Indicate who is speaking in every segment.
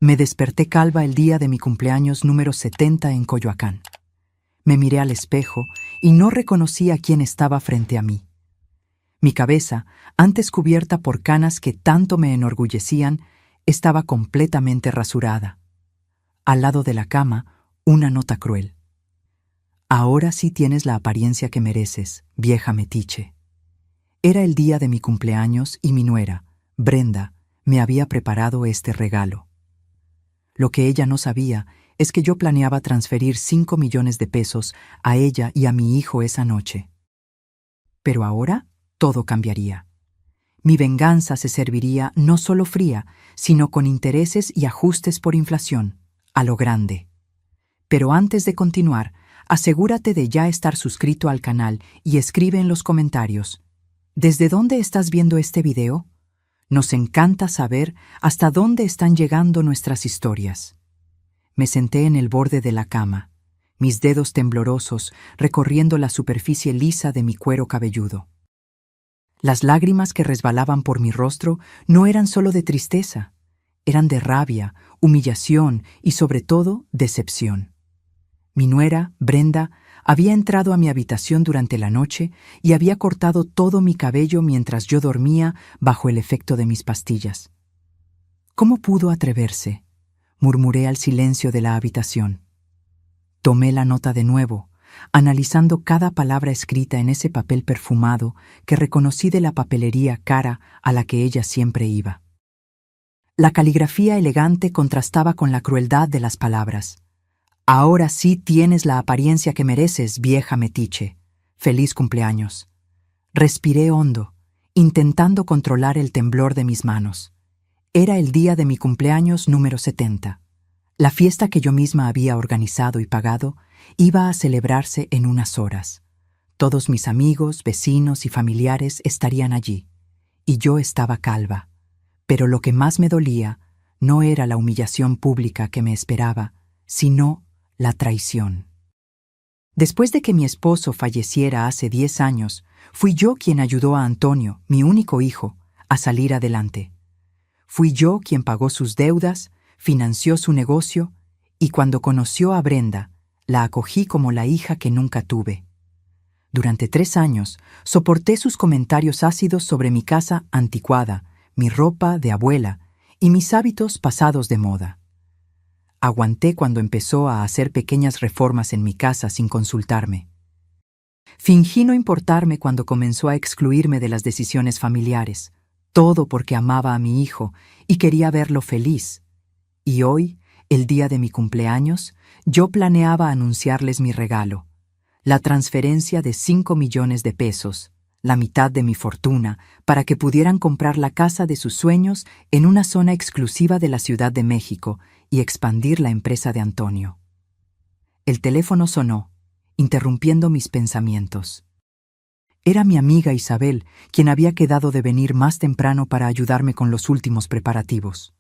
Speaker 1: Me desperté calva el día de mi cumpleaños número 70 en Coyoacán. Me miré al espejo y no reconocí a quién estaba frente a mí. Mi cabeza, antes cubierta por canas que tanto me enorgullecían, estaba completamente rasurada. Al lado de la cama, una nota cruel. Ahora sí tienes la apariencia que mereces, vieja metiche. Era el día de mi cumpleaños y mi nuera, Brenda, me había preparado este regalo. Lo que ella no sabía es que yo planeaba transferir 5 millones de pesos a ella y a mi hijo esa noche. Pero ahora todo cambiaría. Mi venganza se serviría no solo fría, sino con intereses y ajustes por inflación, a lo grande. Pero antes de continuar, asegúrate de ya estar suscrito al canal y escribe en los comentarios: ¿desde dónde estás viendo este video? Nos encanta saber hasta dónde están llegando nuestras historias. Me senté en el borde de la cama, mis dedos temblorosos recorriendo la superficie lisa de mi cuero cabelludo. Las lágrimas que resbalaban por mi rostro no eran solo de tristeza, eran de rabia, humillación y sobre todo decepción. Mi nuera, Brenda, había entrado a mi habitación durante la noche y había cortado todo mi cabello mientras yo dormía bajo el efecto de mis pastillas. ¿Cómo pudo atreverse?, murmuré al silencio de la habitación. Tomé la nota de nuevo, analizando cada palabra escrita en ese papel perfumado que reconocí de la papelería cara a la que ella siempre iba. La caligrafía elegante contrastaba con la crueldad de las palabras. Ahora sí tienes la apariencia que mereces, vieja metiche. Feliz cumpleaños. Respiré hondo, intentando controlar el temblor de mis manos. Era el día de mi cumpleaños número 70. La fiesta que yo misma había organizado y pagado iba a celebrarse en unas horas. Todos mis amigos, vecinos y familiares estarían allí, y yo estaba calva. Pero lo que más me dolía no era la humillación pública que me esperaba, sino la traición. Después de que mi esposo falleciera hace 10 años, fui yo quien ayudó a Antonio, mi único hijo, a salir adelante. Fui yo quien pagó sus deudas, financió su negocio, y cuando conoció a Brenda, la acogí como la hija que nunca tuve. Durante 3 años, soporté sus comentarios ácidos sobre mi casa anticuada, mi ropa de abuela y mis hábitos pasados de moda. Aguanté cuando empezó a hacer pequeñas reformas en mi casa sin consultarme. Fingí no importarme cuando comenzó a excluirme de las decisiones familiares, todo porque amaba a mi hijo y quería verlo feliz. Y hoy, el día de mi cumpleaños, yo planeaba anunciarles mi regalo, la transferencia de 5 millones de pesos, la mitad de mi fortuna, para que pudieran comprar la casa de sus sueños en una zona exclusiva de la Ciudad de México y expandir la empresa de Antonio. El teléfono sonó, interrumpiendo mis pensamientos. Era mi amiga Isabel, quien había quedado de venir más temprano para ayudarme con los últimos preparativos.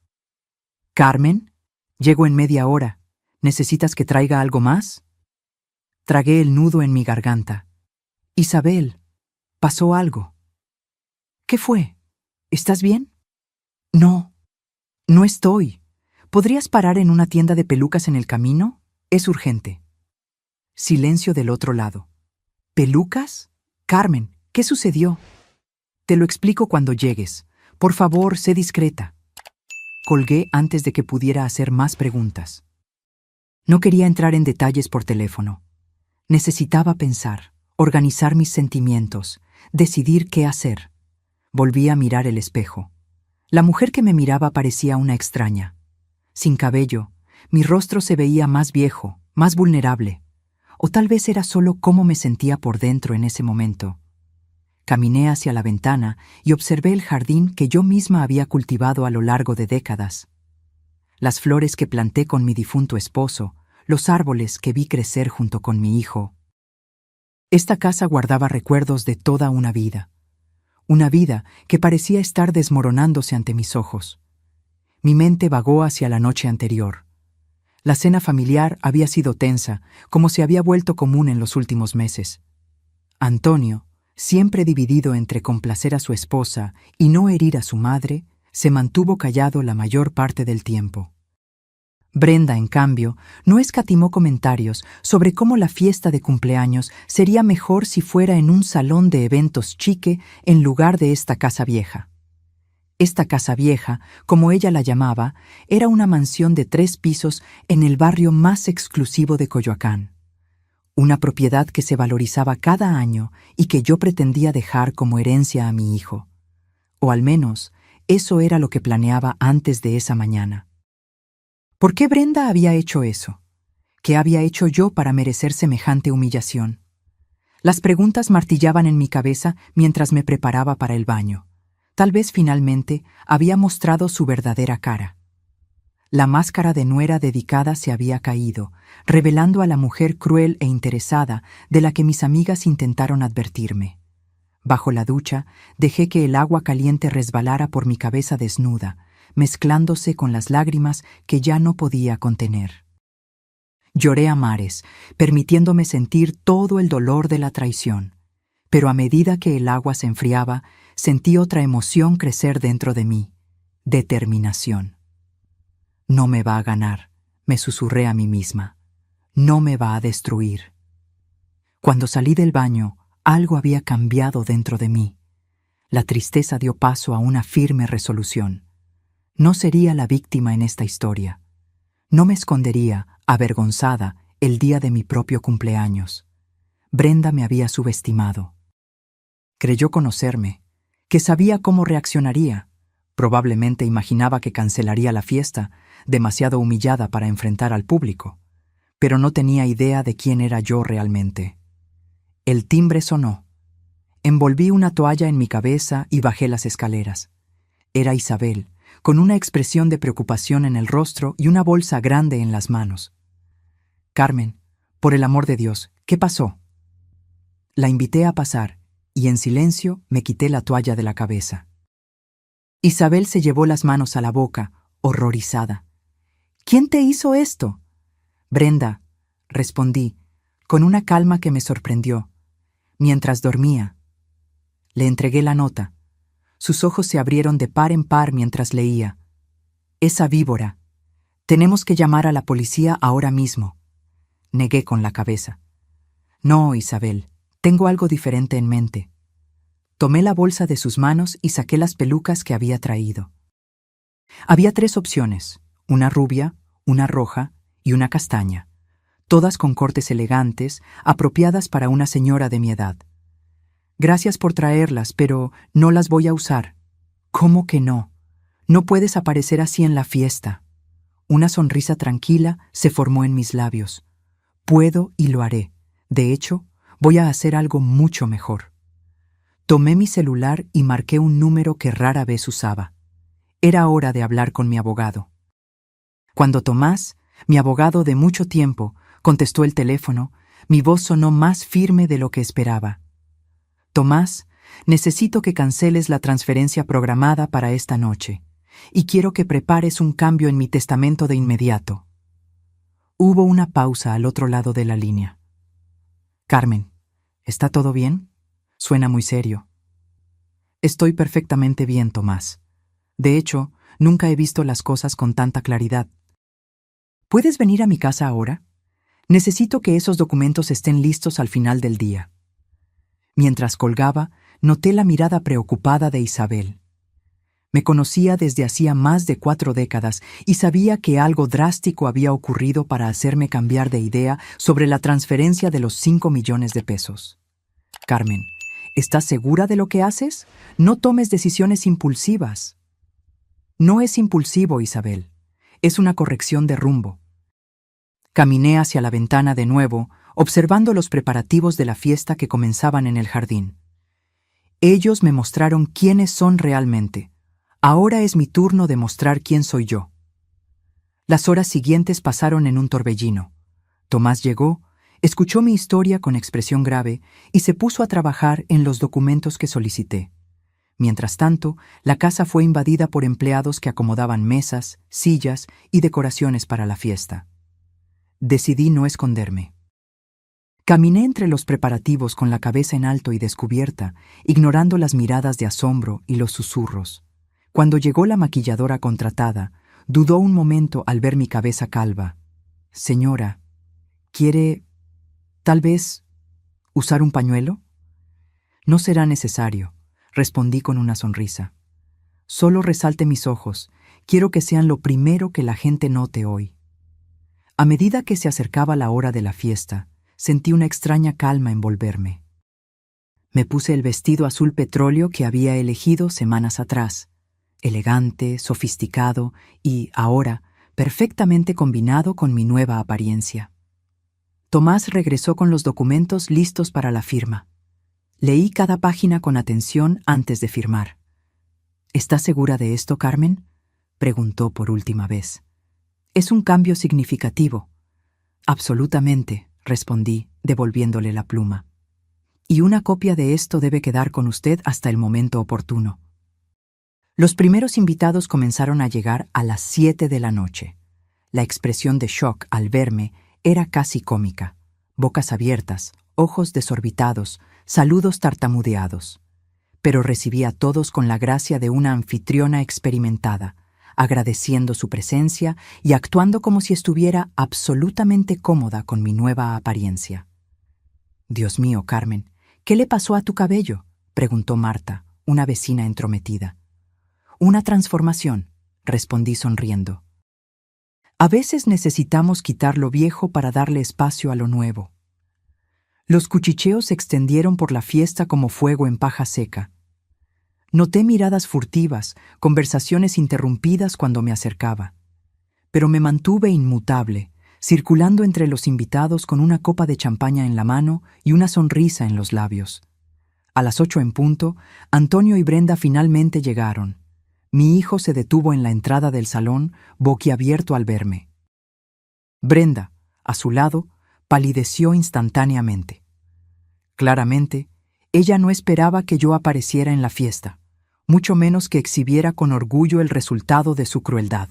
Speaker 1: «Carmen, llego en media hora. ¿Necesitas que traiga algo más?» Tragué el nudo en mi garganta. «Isabel, pasó algo». «¿Qué fue? ¿Estás bien?» «No, no estoy. ¿Podrías parar en una tienda de pelucas en el camino? Es urgente». Silencio del otro lado. «¿Pelucas? Carmen, ¿qué sucedió?» «Te lo explico cuando llegues. Por favor, sé discreta». Colgué antes de que pudiera hacer más preguntas. No quería entrar en detalles por teléfono. Necesitaba pensar, organizar mis sentimientos, decidir qué hacer. Volví a mirar el espejo. La mujer que me miraba parecía una extraña. Sin cabello, mi rostro se veía más viejo, más vulnerable. O tal vez era solo cómo me sentía por dentro en ese momento. Caminé hacia la ventana y observé el jardín que yo misma había cultivado a lo largo de décadas. Las flores que planté con mi difunto esposo, los árboles que vi crecer junto con mi hijo. Esta casa guardaba recuerdos de toda una vida que parecía estar desmoronándose ante mis ojos. Mi mente vagó hacia la noche anterior. La cena familiar había sido tensa, como se había vuelto común en los últimos meses. Antonio, siempre dividido entre complacer a su esposa y no herir a su madre, se mantuvo callado la mayor parte del tiempo. Brenda, en cambio, no escatimó comentarios sobre cómo la fiesta de cumpleaños sería mejor si fuera en un salón de eventos chique en lugar de esta casa vieja. Esta casa vieja, como ella la llamaba, era una mansión de 3 pisos en el barrio más exclusivo de Coyoacán. Una propiedad que se valorizaba cada año y que yo pretendía dejar como herencia a mi hijo. O al menos, eso era lo que planeaba antes de esa mañana. ¿Por qué Brenda había hecho eso? ¿Qué había hecho yo para merecer semejante humillación? Las preguntas martillaban en mi cabeza mientras me preparaba para el baño. Tal vez finalmente había mostrado su verdadera cara. La máscara de nuera dedicada se había caído, revelando a la mujer cruel e interesada de la que mis amigas intentaron advertirme. Bajo la ducha, dejé que el agua caliente resbalara por mi cabeza desnuda, mezclándose con las lágrimas que ya no podía contener. Lloré a mares, permitiéndome sentir todo el dolor de la traición, pero a medida que el agua se enfriaba, sentí otra emoción crecer dentro de mí: determinación. No me va a ganar, me susurré a mí misma. No me va a destruir. Cuando salí del baño, algo había cambiado dentro de mí. La tristeza dio paso a una firme resolución. No sería la víctima en esta historia. No me escondería, avergonzada, el día de mi propio cumpleaños. Brenda me había subestimado. Creyó conocerme, que sabía cómo reaccionaría. Probablemente imaginaba que cancelaría la fiesta, demasiado humillada para enfrentar al público, pero no tenía idea de quién era yo realmente. El timbre sonó. Envolví una toalla en mi cabeza y bajé las escaleras. Era Isabel, con una expresión de preocupación en el rostro y una bolsa grande en las manos. «Carmen, por el amor de Dios, ¿qué pasó?». La invité a pasar y en silencio me quité la toalla de la cabeza. Isabel se llevó las manos a la boca, horrorizada. «¿Quién te hizo esto?». «Brenda», respondí, con una calma que me sorprendió. «Mientras dormía». Le entregué la nota. Sus ojos se abrieron de par en par mientras leía. «Esa víbora. Tenemos que llamar a la policía ahora mismo». Negué con la cabeza. «No, Isabel, tengo algo diferente en mente». Tomé la bolsa de sus manos y saqué las pelucas que había traído. Había 3 opciones: una rubia, una roja y una castaña, todas con cortes elegantes, apropiadas para una señora de mi edad. «Gracias por traerlas, pero no las voy a usar». «¿Cómo que no? No puedes aparecer así en la fiesta». Una sonrisa tranquila se formó en mis labios. «Puedo y lo haré. De hecho, voy a hacer algo mucho mejor». Tomé mi celular y marqué un número que rara vez usaba. Era hora de hablar con mi abogado. Cuando Tomás, mi abogado de mucho tiempo, contestó el teléfono, mi voz sonó más firme de lo que esperaba. «Tomás, necesito que canceles la transferencia programada para esta noche, y quiero que prepares un cambio en mi testamento de inmediato». Hubo una pausa al otro lado de la línea. «Carmen, ¿está todo bien?». Suena muy serio. «Estoy perfectamente bien, Tomás. De hecho, nunca he visto las cosas con tanta claridad. ¿Puedes venir a mi casa ahora? Necesito que esos documentos estén listos al final del día». Mientras colgaba, noté la mirada preocupada de Isabel. Me conocía desde hacía más de 4 décadas y sabía que algo drástico había ocurrido para hacerme cambiar de idea sobre la transferencia de los 5 millones de pesos. «Carmen, ¿estás segura de lo que haces? No tomes decisiones impulsivas». «No es impulsivo, Isabel. Es una corrección de rumbo». Caminé hacia la ventana de nuevo, observando los preparativos de la fiesta que comenzaban en el jardín. Ellos me mostraron quiénes son realmente. Ahora es mi turno de mostrar quién soy yo. Las horas siguientes pasaron en un torbellino. Tomás llegó, escuchó mi historia con expresión grave y se puso a trabajar en los documentos que solicité. Mientras tanto, la casa fue invadida por empleados que acomodaban mesas, sillas y decoraciones para la fiesta. Decidí no esconderme. Caminé entre los preparativos con la cabeza en alto y descubierta, ignorando las miradas de asombro y los susurros. Cuando llegó la maquilladora contratada, Dudó un momento al ver mi cabeza calva. Señora, ¿quiere, tal vez, usar un pañuelo? No será necesario, respondí con una sonrisa. Solo resalte mis ojos, quiero que sean lo primero que la gente note hoy. A medida que se acercaba la hora de la fiesta, sentí una extraña calma envolverme. Me puse el vestido azul petróleo que había elegido semanas atrás, elegante, sofisticado y, ahora, perfectamente combinado con mi nueva apariencia. Tomás regresó con los documentos listos para la firma. Leí cada página con atención antes de firmar. ¿Estás segura de esto, Carmen?, preguntó por última vez. Es un cambio significativo. Absolutamente, respondí, devolviéndole la pluma. Y una copia de esto debe quedar con usted hasta el momento oportuno. Los primeros invitados comenzaron a llegar a las 7 de la noche. La expresión de shock al verme era casi cómica. Bocas abiertas, ojos desorbitados, saludos tartamudeados. Pero recibí a todos con la gracia de una anfitriona experimentada, agradeciendo su presencia y actuando como si estuviera absolutamente cómoda con mi nueva apariencia. «Dios mío, Carmen, ¿qué le pasó a tu cabello?», preguntó Marta, una vecina entrometida. «Una transformación», respondí sonriendo. A veces necesitamos quitar lo viejo para darle espacio a lo nuevo. Los cuchicheos se extendieron por la fiesta como fuego en paja seca. Noté miradas furtivas, conversaciones interrumpidas cuando me acercaba. Pero me mantuve inmutable, circulando entre los invitados con una copa de champaña en la mano y una sonrisa en los labios. A las 8 en punto, Antonio y Brenda finalmente llegaron. Mi hijo se detuvo en la entrada del salón, boquiabierto al verme. Brenda, a su lado, palideció instantáneamente. Claramente, ella no esperaba que yo apareciera en la fiesta, mucho menos que exhibiera con orgullo el resultado de su crueldad.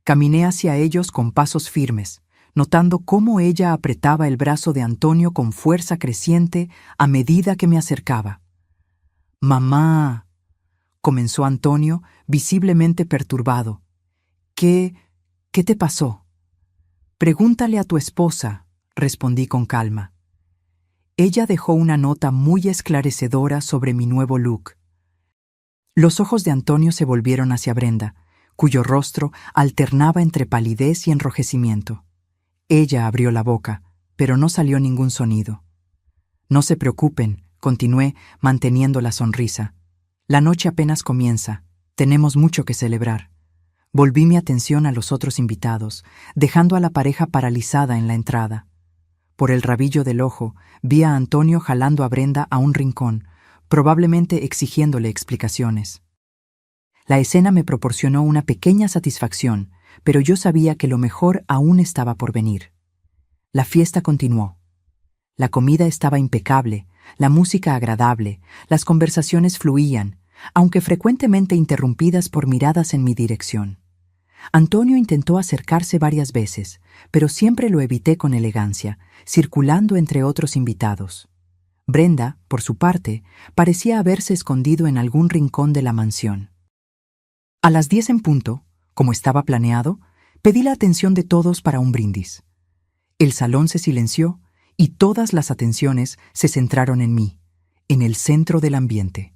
Speaker 1: Caminé hacia ellos con pasos firmes, notando cómo ella apretaba el brazo de Antonio con fuerza creciente a medida que me acercaba. «Mamá», comenzó Antonio, visiblemente perturbado. ¿Qué te pasó?» «Pregúntale a tu esposa», respondí con calma. Ella dejó una nota muy esclarecedora sobre mi nuevo look. Los ojos de Antonio se volvieron hacia Brenda, cuyo rostro alternaba entre palidez y enrojecimiento. Ella abrió la boca, pero no salió ningún sonido. «No se preocupen», continué, manteniendo la sonrisa. «La noche apenas comienza. Tenemos mucho que celebrar». Volví mi atención a los otros invitados, dejando a la pareja paralizada en la entrada. Por el rabillo del ojo, vi a Antonio jalando a Brenda a un rincón, probablemente exigiéndole explicaciones. La escena me proporcionó una pequeña satisfacción, pero yo sabía que lo mejor aún estaba por venir. La fiesta continuó. La comida estaba impecable, la música agradable, las conversaciones fluían, aunque frecuentemente interrumpidas por miradas en mi dirección. Antonio intentó acercarse varias veces, pero siempre lo evité con elegancia, circulando entre otros invitados. Brenda, por su parte, parecía haberse escondido en algún rincón de la mansión. A las 10 en punto, como estaba planeado, pedí la atención de todos para un brindis. El salón se silenció y todas las atenciones se centraron en mí, en el centro del ambiente.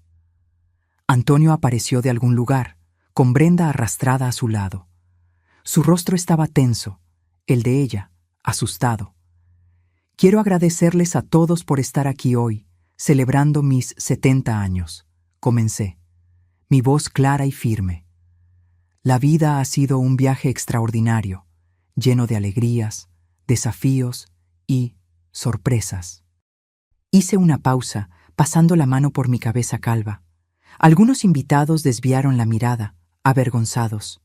Speaker 1: Antonio apareció de algún lugar, con Brenda arrastrada a su lado. Su rostro estaba tenso, el de ella, asustado. «Quiero agradecerles a todos por estar aquí hoy, celebrando mis 70 años», comencé, mi voz clara y firme. «La vida ha sido un viaje extraordinario, lleno de alegrías, desafíos y sorpresas». Hice una pausa, pasando la mano por mi cabeza calva. Algunos invitados desviaron la mirada, avergonzados.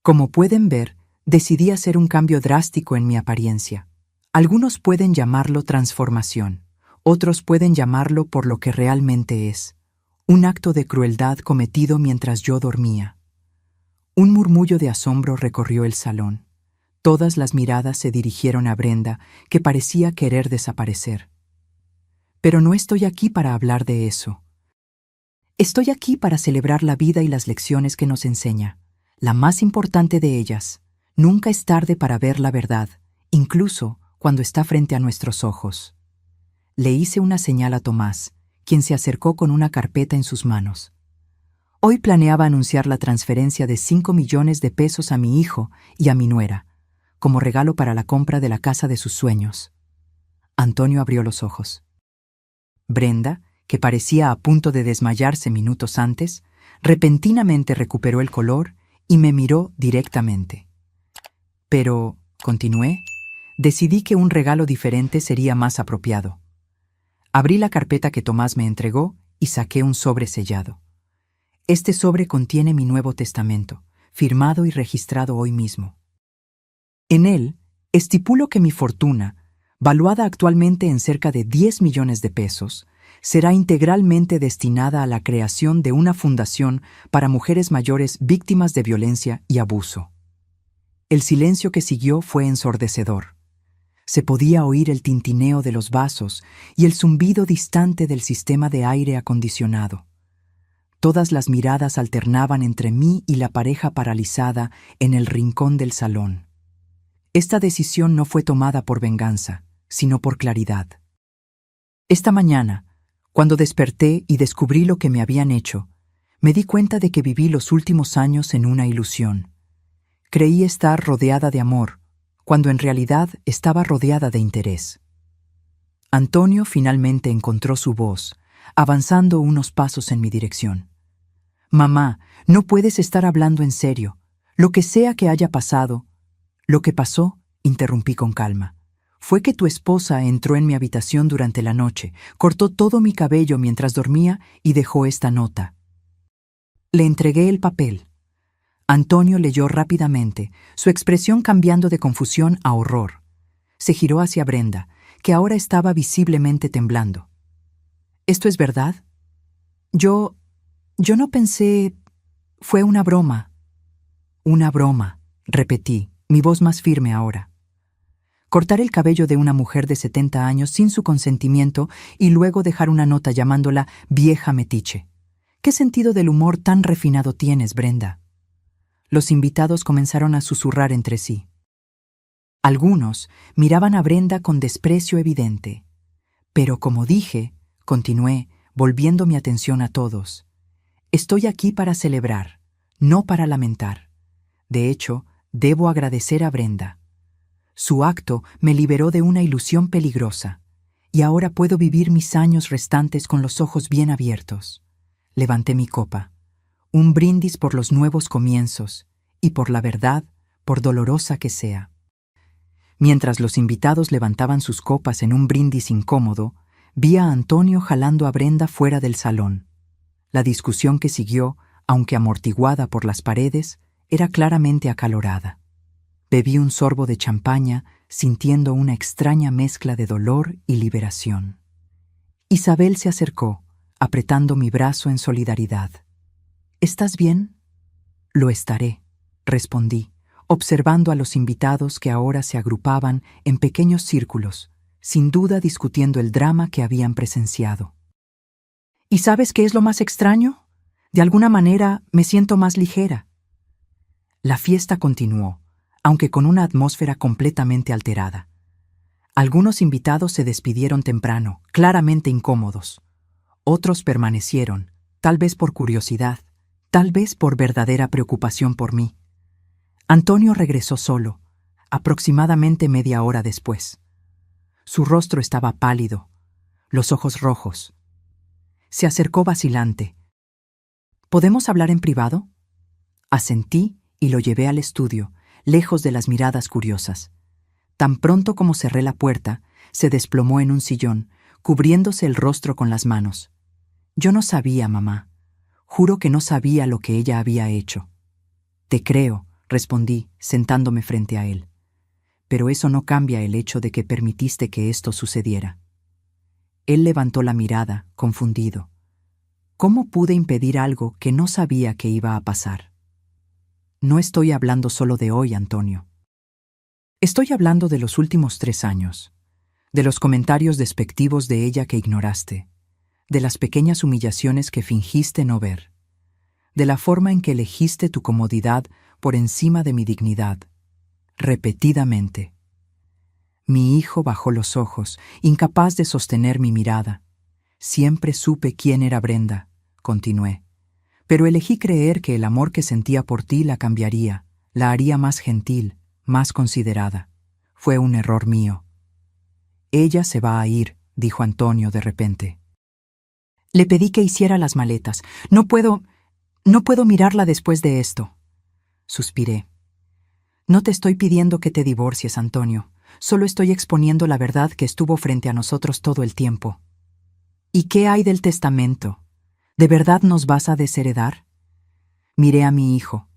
Speaker 1: Como pueden ver, decidí hacer un cambio drástico en mi apariencia. Algunos pueden llamarlo transformación, otros pueden llamarlo por lo que realmente es, un acto de crueldad cometido mientras yo dormía. Un murmullo de asombro recorrió el salón. Todas las miradas se dirigieron a Brenda, que parecía querer desaparecer. Pero no estoy aquí para hablar de eso. Estoy aquí para celebrar la vida y las lecciones que nos enseña. La más importante de ellas: nunca es tarde para ver la verdad, incluso cuando está frente a nuestros ojos. Le hice una señal a Tomás, quien se acercó con una carpeta en sus manos. Hoy planeaba anunciar la transferencia de 5 millones de pesos a mi hijo y a mi nuera, como regalo para la compra de la casa de sus sueños. Antonio abrió los ojos. Brenda, que parecía a punto de desmayarse minutos antes, repentinamente recuperó el color y me miró directamente. Pero, continué, decidí que un regalo diferente sería más apropiado. Abrí la carpeta que Tomás me entregó y saqué un sobre sellado. Este sobre contiene mi Nuevo Testamento, firmado y registrado hoy mismo. En él, estipulo que mi fortuna, valuada actualmente en cerca de 10 millones de pesos, será integralmente destinada a la creación de una fundación para mujeres mayores víctimas de violencia y abuso. El silencio que siguió fue ensordecedor. Se podía oír el tintineo de los vasos y el zumbido distante del sistema de aire acondicionado. Todas las miradas alternaban entre mí y la pareja paralizada en el rincón del salón. Esta decisión no fue tomada por venganza, sino por claridad. Esta mañana, cuando desperté y descubrí lo que me habían hecho, me di cuenta de que viví los últimos años en una ilusión. Creí estar rodeada de amor, cuando en realidad estaba rodeada de interés. Antonio finalmente encontró su voz, avanzando unos pasos en mi dirección. «Mamá, no puedes estar hablando en serio. Lo que sea que haya pasado». «Lo que pasó», interrumpí con calma, «fue que tu esposa entró en mi habitación durante la noche, cortó todo mi cabello mientras dormía y dejó esta nota». Le entregué el papel. Antonio leyó rápidamente, su expresión cambiando de confusión a horror. Se giró hacia Brenda, que ahora estaba visiblemente temblando. «¿Esto es verdad?» Yo no pensé... Fue una broma». «Una broma», repetí, mi voz más firme ahora. Cortar el cabello de una mujer de 70 años sin su consentimiento y luego dejar una nota llamándola vieja metiche. ¿Qué sentido del humor tan refinado tienes, Brenda? Los invitados comenzaron a susurrar entre sí. Algunos miraban a Brenda con desprecio evidente. Pero como dije, continué, volviendo mi atención a todos, estoy aquí para celebrar, no para lamentar. De hecho, debo agradecer a Brenda. Su acto me liberó de una ilusión peligrosa, y ahora puedo vivir mis años restantes con los ojos bien abiertos. Levanté mi copa, un brindis por los nuevos comienzos, y por la verdad, por dolorosa que sea. Mientras los invitados levantaban sus copas en un brindis incómodo, vi a Antonio jalando a Brenda fuera del salón. La discusión que siguió, aunque amortiguada por las paredes, era claramente acalorada. Bebí un sorbo de champaña, sintiendo una extraña mezcla de dolor y liberación. Isabel se acercó, apretando mi brazo en solidaridad. «¿Estás bien?» «Lo estaré», respondí, observando a los invitados que ahora se agrupaban en pequeños círculos, sin duda discutiendo el drama que habían presenciado. «¿Y sabes qué es lo más extraño? De alguna manera me siento más ligera». La fiesta continuó, aunque con una atmósfera completamente alterada. Algunos invitados se despidieron temprano, claramente incómodos. Otros permanecieron, tal vez por curiosidad, tal vez por verdadera preocupación por mí. Antonio regresó solo, aproximadamente media hora después. Su rostro estaba pálido, los ojos rojos. Se acercó vacilante. «¿Podemos hablar en privado?» Asentí y lo llevé al estudio, lejos de las miradas curiosas. Tan pronto como cerré la puerta, se desplomó en un sillón, cubriéndose el rostro con las manos. «Yo no sabía, mamá. Juro que no sabía lo que ella había hecho». «Te creo», respondí, sentándome frente a él. «Pero eso no cambia el hecho de que permitiste que esto sucediera». Él levantó la mirada, confundido. ¿Cómo pude impedir algo que no sabía que iba a pasar? No estoy hablando solo de hoy, Antonio. Estoy hablando de los últimos 3 años, de los comentarios despectivos de ella que ignoraste, de las pequeñas humillaciones que fingiste no ver, de la forma en que elegiste tu comodidad por encima de mi dignidad, repetidamente. Mi hijo bajó los ojos, incapaz de sostener mi mirada. Siempre supe quién era Brenda, continué, pero elegí creer que el amor que sentía por ti la cambiaría, la haría más gentil, más considerada. Fue un error mío. Ella se va a ir, dijo Antonio de repente. Le pedí que hiciera las maletas. No puedo mirarla después de esto. Suspiré. No te estoy pidiendo que te divorcies, Antonio. Solo estoy exponiendo la verdad que estuvo frente a nosotros todo el tiempo. ¿Y qué hay del testamento? ¿De verdad nos vas a desheredar? Miré a mi hijo,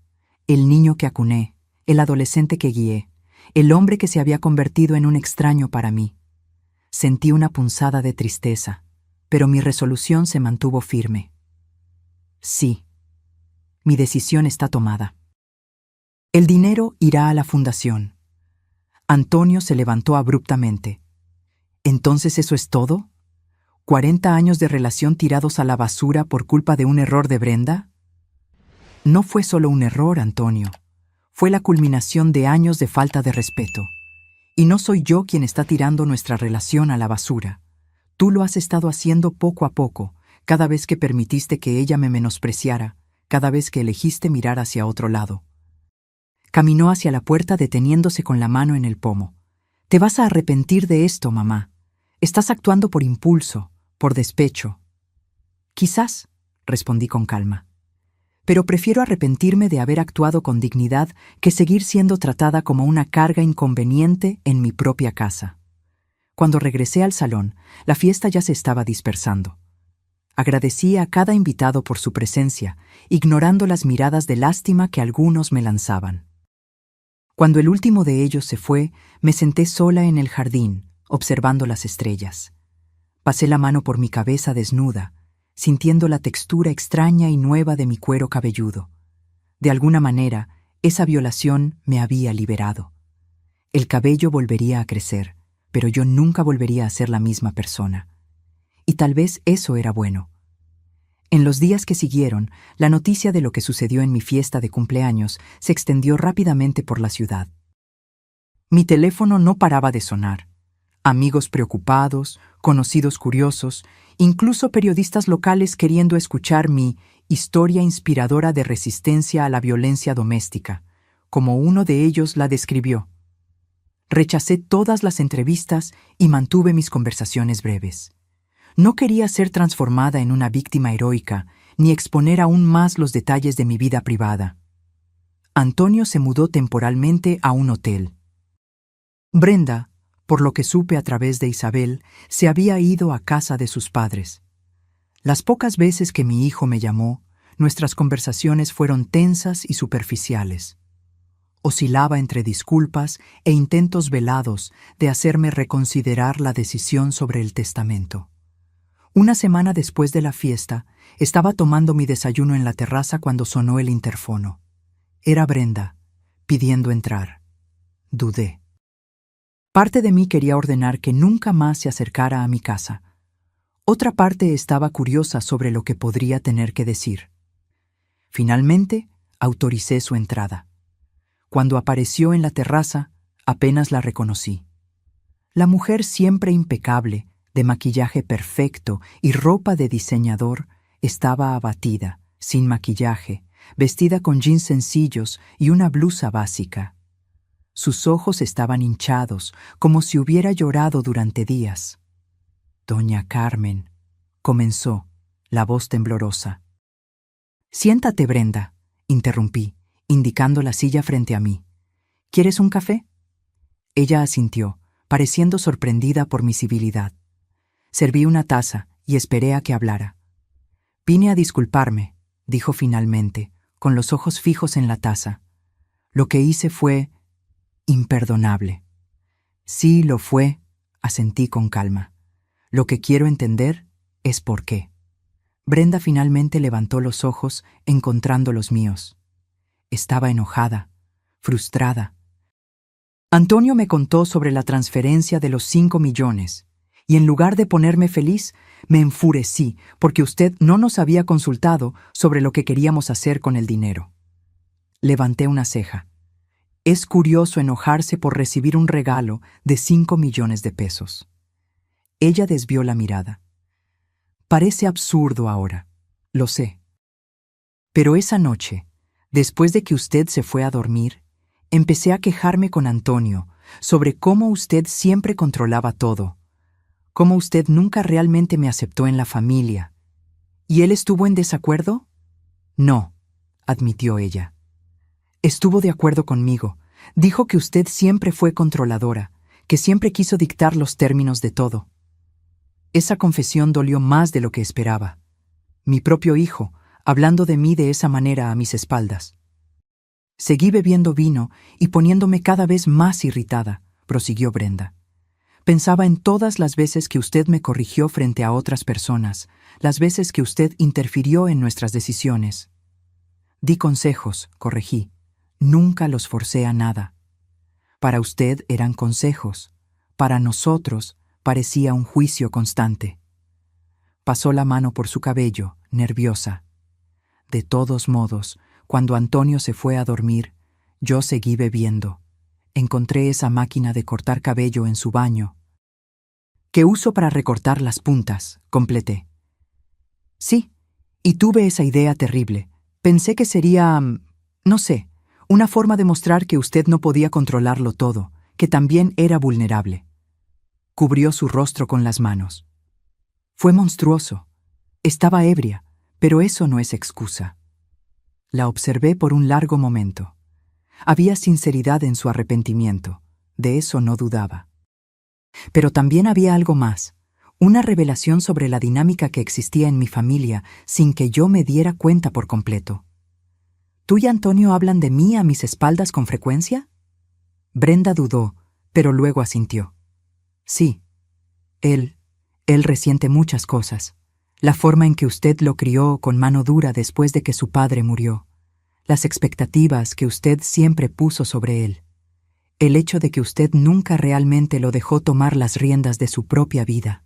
Speaker 1: el niño que acuné, el adolescente que guié, el hombre que se había convertido en un extraño para mí. Sentí una punzada de tristeza, pero mi resolución se mantuvo firme. Sí, mi decisión está tomada. El dinero irá a la fundación. Antonio se levantó abruptamente. ¿Entonces eso es todo? ¿40 años de relación tirados a la basura por culpa de un error de Brenda? No fue solo un error, Antonio. Fue la culminación de años de falta de respeto. Y no soy yo quien está tirando nuestra relación a la basura. Tú lo has estado haciendo poco a poco, cada vez que permitiste que ella me menospreciara, cada vez que elegiste mirar hacia otro lado. Caminó hacia la puerta deteniéndose con la mano en el pomo. Te vas a arrepentir de esto, mamá. Estás actuando por impulso, por despecho. Quizás, respondí con calma. Pero prefiero arrepentirme de haber actuado con dignidad que seguir siendo tratada como una carga inconveniente en mi propia casa. Cuando regresé al salón, la fiesta ya se estaba dispersando. Agradecí a cada invitado por su presencia, ignorando las miradas de lástima que algunos me lanzaban. Cuando el último de ellos se fue, me senté sola en el jardín, observando las estrellas. Pasé la mano por mi cabeza desnuda, sintiendo la textura extraña y nueva de mi cuero cabelludo. De alguna manera, esa violación me había liberado. El cabello volvería a crecer, pero yo nunca volvería a ser la misma persona. Y tal vez eso era bueno. En los días que siguieron, la noticia de lo que sucedió en mi fiesta de cumpleaños se extendió rápidamente por la ciudad. Mi teléfono no paraba de sonar. Amigos preocupados, conocidos curiosos, incluso periodistas locales queriendo escuchar mi historia inspiradora de resistencia a la violencia doméstica, como uno de ellos la describió. Rechacé todas las entrevistas y mantuve mis conversaciones breves. No quería ser transformada en una víctima heroica, ni exponer aún más los detalles de mi vida privada. Antonio se mudó temporalmente a un hotel. Brenda, por lo que supe a través de Isabel, se había ido a casa de sus padres. Las pocas veces que mi hijo me llamó, nuestras conversaciones fueron tensas y superficiales. Oscilaba entre disculpas e intentos velados de hacerme reconsiderar la decisión sobre el testamento. Una semana después de la fiesta, estaba tomando mi desayuno en la terraza cuando sonó el interfono. Era Brenda, pidiendo entrar. Dudé. Parte de mí quería ordenar que nunca más se acercara a mi casa. Otra parte estaba curiosa sobre lo que podría tener que decir. Finalmente, autoricé su entrada. Cuando apareció en la terraza, apenas la reconocí. La mujer siempre impecable, de maquillaje perfecto y ropa de diseñador, estaba abatida, sin maquillaje, vestida con jeans sencillos y una blusa básica. Sus ojos estaban hinchados, como si hubiera llorado durante días. «Doña Carmen», comenzó, la voz temblorosa. «Siéntate, Brenda», interrumpí, indicando la silla frente a mí. «¿Quieres un café?» Ella asintió, pareciendo sorprendida por mi civilidad. Serví una taza y esperé a que hablara. «Vine a disculparme», dijo finalmente, con los ojos fijos en la taza. «Lo que hice fue imperdonable». «Sí, lo fue», asentí con calma. «Lo que quiero entender es por qué». Brenda finalmente levantó los ojos, encontrando los míos. Estaba enojada, frustrada. Antonio me contó sobre la transferencia de los 5 millones, y en lugar de ponerme feliz, me enfurecí porque usted no nos había consultado sobre lo que queríamos hacer con el dinero. Levanté una ceja. Es curioso enojarse por recibir un regalo de 5 millones de pesos. Ella desvió la mirada. Parece absurdo ahora, lo sé. Pero esa noche, después de que usted se fue a dormir, empecé a quejarme con Antonio sobre cómo usted siempre controlaba todo, cómo usted nunca realmente me aceptó en la familia. ¿Y él estuvo en desacuerdo? No, admitió ella. Estuvo de acuerdo conmigo. Dijo que usted siempre fue controladora, que siempre quiso dictar los términos de todo. Esa confesión dolió más de lo que esperaba. Mi propio hijo, hablando de mí de esa manera a mis espaldas. Seguí bebiendo vino y poniéndome cada vez más irritada, prosiguió Brenda. Pensaba en todas las veces que usted me corrigió frente a otras personas, las veces que usted interfirió en nuestras decisiones. Di consejos, corregí. Nunca los forcé a nada. Para usted eran consejos. Para nosotros parecía un juicio constante. Pasó la mano por su cabello, nerviosa. De todos modos, cuando Antonio se fue a dormir, yo seguí bebiendo. Encontré esa máquina de cortar cabello en su baño, que uso para recortar las puntas, completé. Sí, y tuve esa idea terrible. Pensé que sería, no sé, una forma de mostrar que usted no podía controlarlo todo, que también era vulnerable. Cubrió su rostro con las manos. Fue monstruoso. Estaba ebria, pero eso no es excusa. La observé por un largo momento. Había sinceridad en su arrepentimiento, de eso no dudaba. Pero también había algo más, una revelación sobre la dinámica que existía en mi familia sin que yo me diera cuenta por completo. ¿Tú y Antonio hablan de mí a mis espaldas con frecuencia? Brenda dudó, pero luego asintió. Sí, él resiente muchas cosas. La forma en que usted lo crió con mano dura después de que su padre murió. Las expectativas que usted siempre puso sobre él. El hecho de que usted nunca realmente lo dejó tomar las riendas de su propia vida.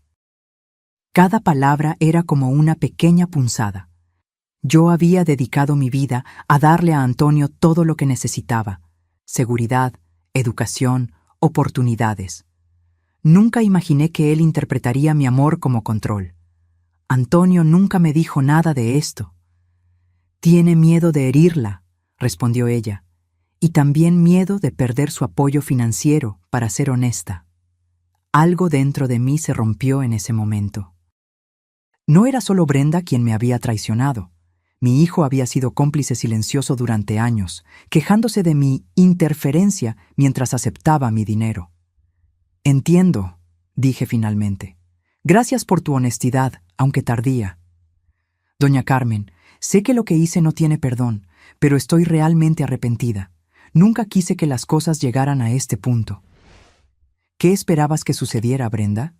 Speaker 1: Cada palabra era como una pequeña punzada. Yo había dedicado mi vida a darle a Antonio todo lo que necesitaba: seguridad, educación, oportunidades. Nunca imaginé que él interpretaría mi amor como control. Antonio nunca me dijo nada de esto. Tiene miedo de herirla, respondió ella, y también miedo de perder su apoyo financiero, para ser honesta. Algo dentro de mí se rompió en ese momento. No era solo Brenda quien me había traicionado. Mi hijo había sido cómplice silencioso durante años, quejándose de mi interferencia mientras aceptaba mi dinero. Entiendo, dije finalmente. Gracias por tu honestidad, aunque tardía. Doña Carmen, sé que lo que hice no tiene perdón, pero estoy realmente arrepentida. Nunca quise que las cosas llegaran a este punto. ¿Qué esperabas que sucediera, Brenda?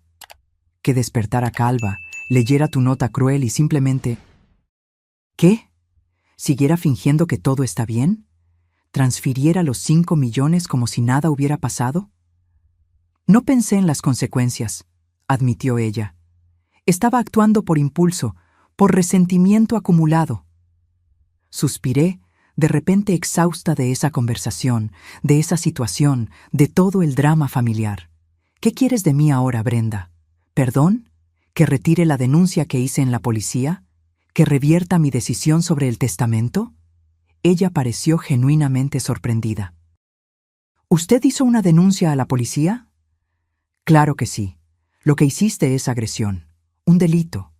Speaker 1: Que despertara calva, leyera tu nota cruel y simplemente... ¿Qué? ¿Siguiera fingiendo que todo está bien? ¿Transfiriera los 5 millones como si nada hubiera pasado? No pensé en las consecuencias, admitió ella. Estaba actuando por impulso, por resentimiento acumulado. Suspiré, de repente exhausta de esa conversación, de esa situación, de todo el drama familiar. ¿Qué quieres de mí ahora, Brenda? ¿Perdón? ¿Que retire la denuncia que hice en la policía? ¿Que revierta mi decisión sobre el testamento? Ella pareció genuinamente sorprendida. ¿Usted hizo una denuncia a la policía? Claro que sí. Lo que hiciste es agresión, un delito.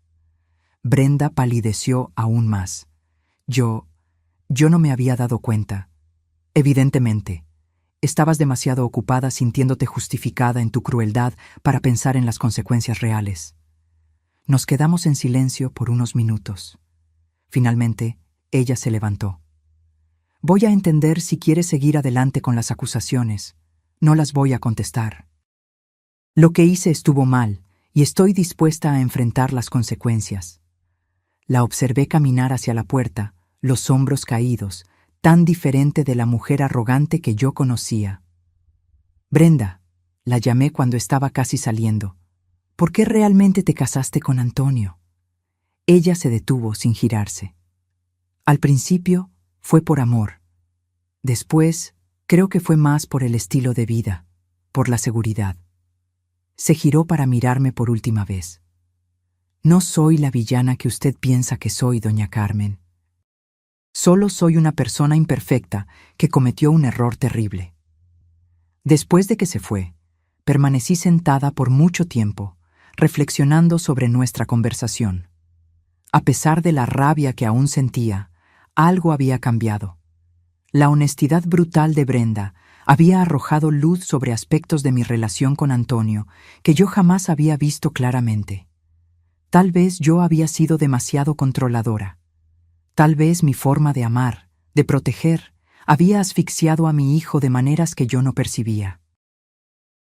Speaker 1: Brenda palideció aún más. Yo no me había dado cuenta. Evidentemente, estabas demasiado ocupada sintiéndote justificada en tu crueldad para pensar en las consecuencias reales. Nos quedamos en silencio por unos minutos. Finalmente, ella se levantó. Voy a entender si quieres seguir adelante con las acusaciones. No las voy a contestar. Lo que hice estuvo mal y estoy dispuesta a enfrentar las consecuencias. La observé caminar hacia la puerta, los hombros caídos, tan diferente de la mujer arrogante que yo conocía. Brenda, la llamé cuando estaba casi saliendo. ¿Por qué realmente te casaste con Antonio? Ella se detuvo sin girarse. Al principio fue por amor. Después, creo que fue más por el estilo de vida, por la seguridad. Se giró para mirarme por última vez. No soy la villana que usted piensa que soy, doña Carmen. Solo soy una persona imperfecta que cometió un error terrible. Después de que se fue, permanecí sentada por mucho tiempo, reflexionando sobre nuestra conversación. A pesar de la rabia que aún sentía, algo había cambiado. La honestidad brutal de Brenda había arrojado luz sobre aspectos de mi relación con Antonio que yo jamás había visto claramente. Tal vez yo había sido demasiado controladora. Tal vez mi forma de amar, de proteger, había asfixiado a mi hijo de maneras que yo no percibía.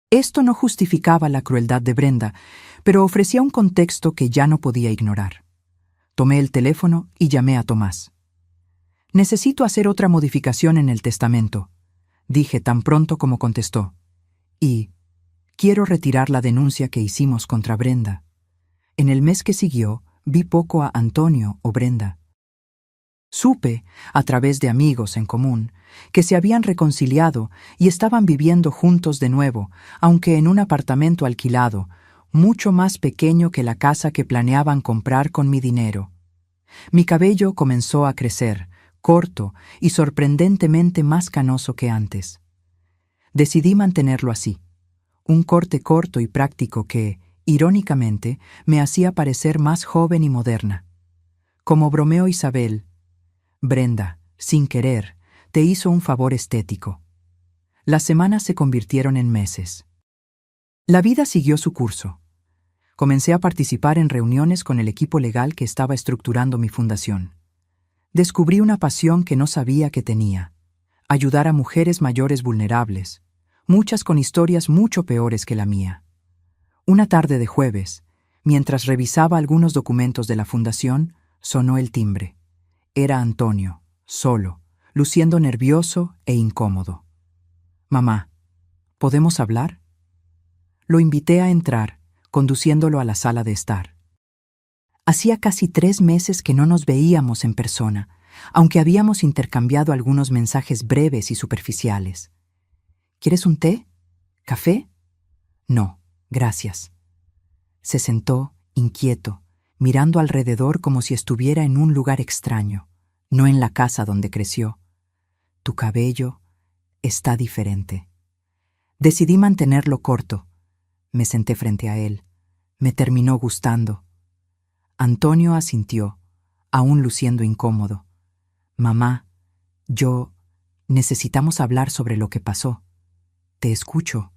Speaker 1: Esto no justificaba la crueldad de Brenda, pero ofrecía un contexto que ya no podía ignorar. Tomé el teléfono y llamé a Tomás. «Necesito hacer otra modificación en el testamento», dije tan pronto como contestó. «Y quiero retirar la denuncia que hicimos contra Brenda». En el mes que siguió, vi poco a Antonio o Brenda. Supe, a través de amigos en común, que se habían reconciliado y estaban viviendo juntos de nuevo, aunque en un apartamento alquilado, mucho más pequeño que la casa que planeaban comprar con mi dinero. Mi cabello comenzó a crecer, corto y sorprendentemente más canoso que antes. Decidí mantenerlo así, un corte corto y práctico que, irónicamente, me hacía parecer más joven y moderna. Como bromeó Isabel, Brenda, sin querer, te hizo un favor estético. Las semanas se convirtieron en meses. La vida siguió su curso. Comencé a participar en reuniones con el equipo legal que estaba estructurando mi fundación. Descubrí una pasión que no sabía que tenía: ayudar a mujeres mayores vulnerables, muchas con historias mucho peores que la mía. Una tarde de jueves, mientras revisaba algunos documentos de la fundación, sonó el timbre. Era Antonio, solo, luciendo nervioso e incómodo. «Mamá, ¿podemos hablar?». Lo invité a entrar, conduciéndolo a la sala de estar. Hacía casi 3 meses que no nos veíamos en persona, aunque habíamos intercambiado algunos mensajes breves y superficiales. «¿Quieres un té? ¿Café?». «No, gracias». Se sentó, inquieto, mirando alrededor como si estuviera en un lugar extraño, no en la casa donde creció. «Tu cabello está diferente». Decidí mantenerlo corto. Me senté frente a él. Me terminó gustando. Antonio asintió, aún luciendo incómodo. «Mamá, necesitamos hablar sobre lo que pasó. Te escucho».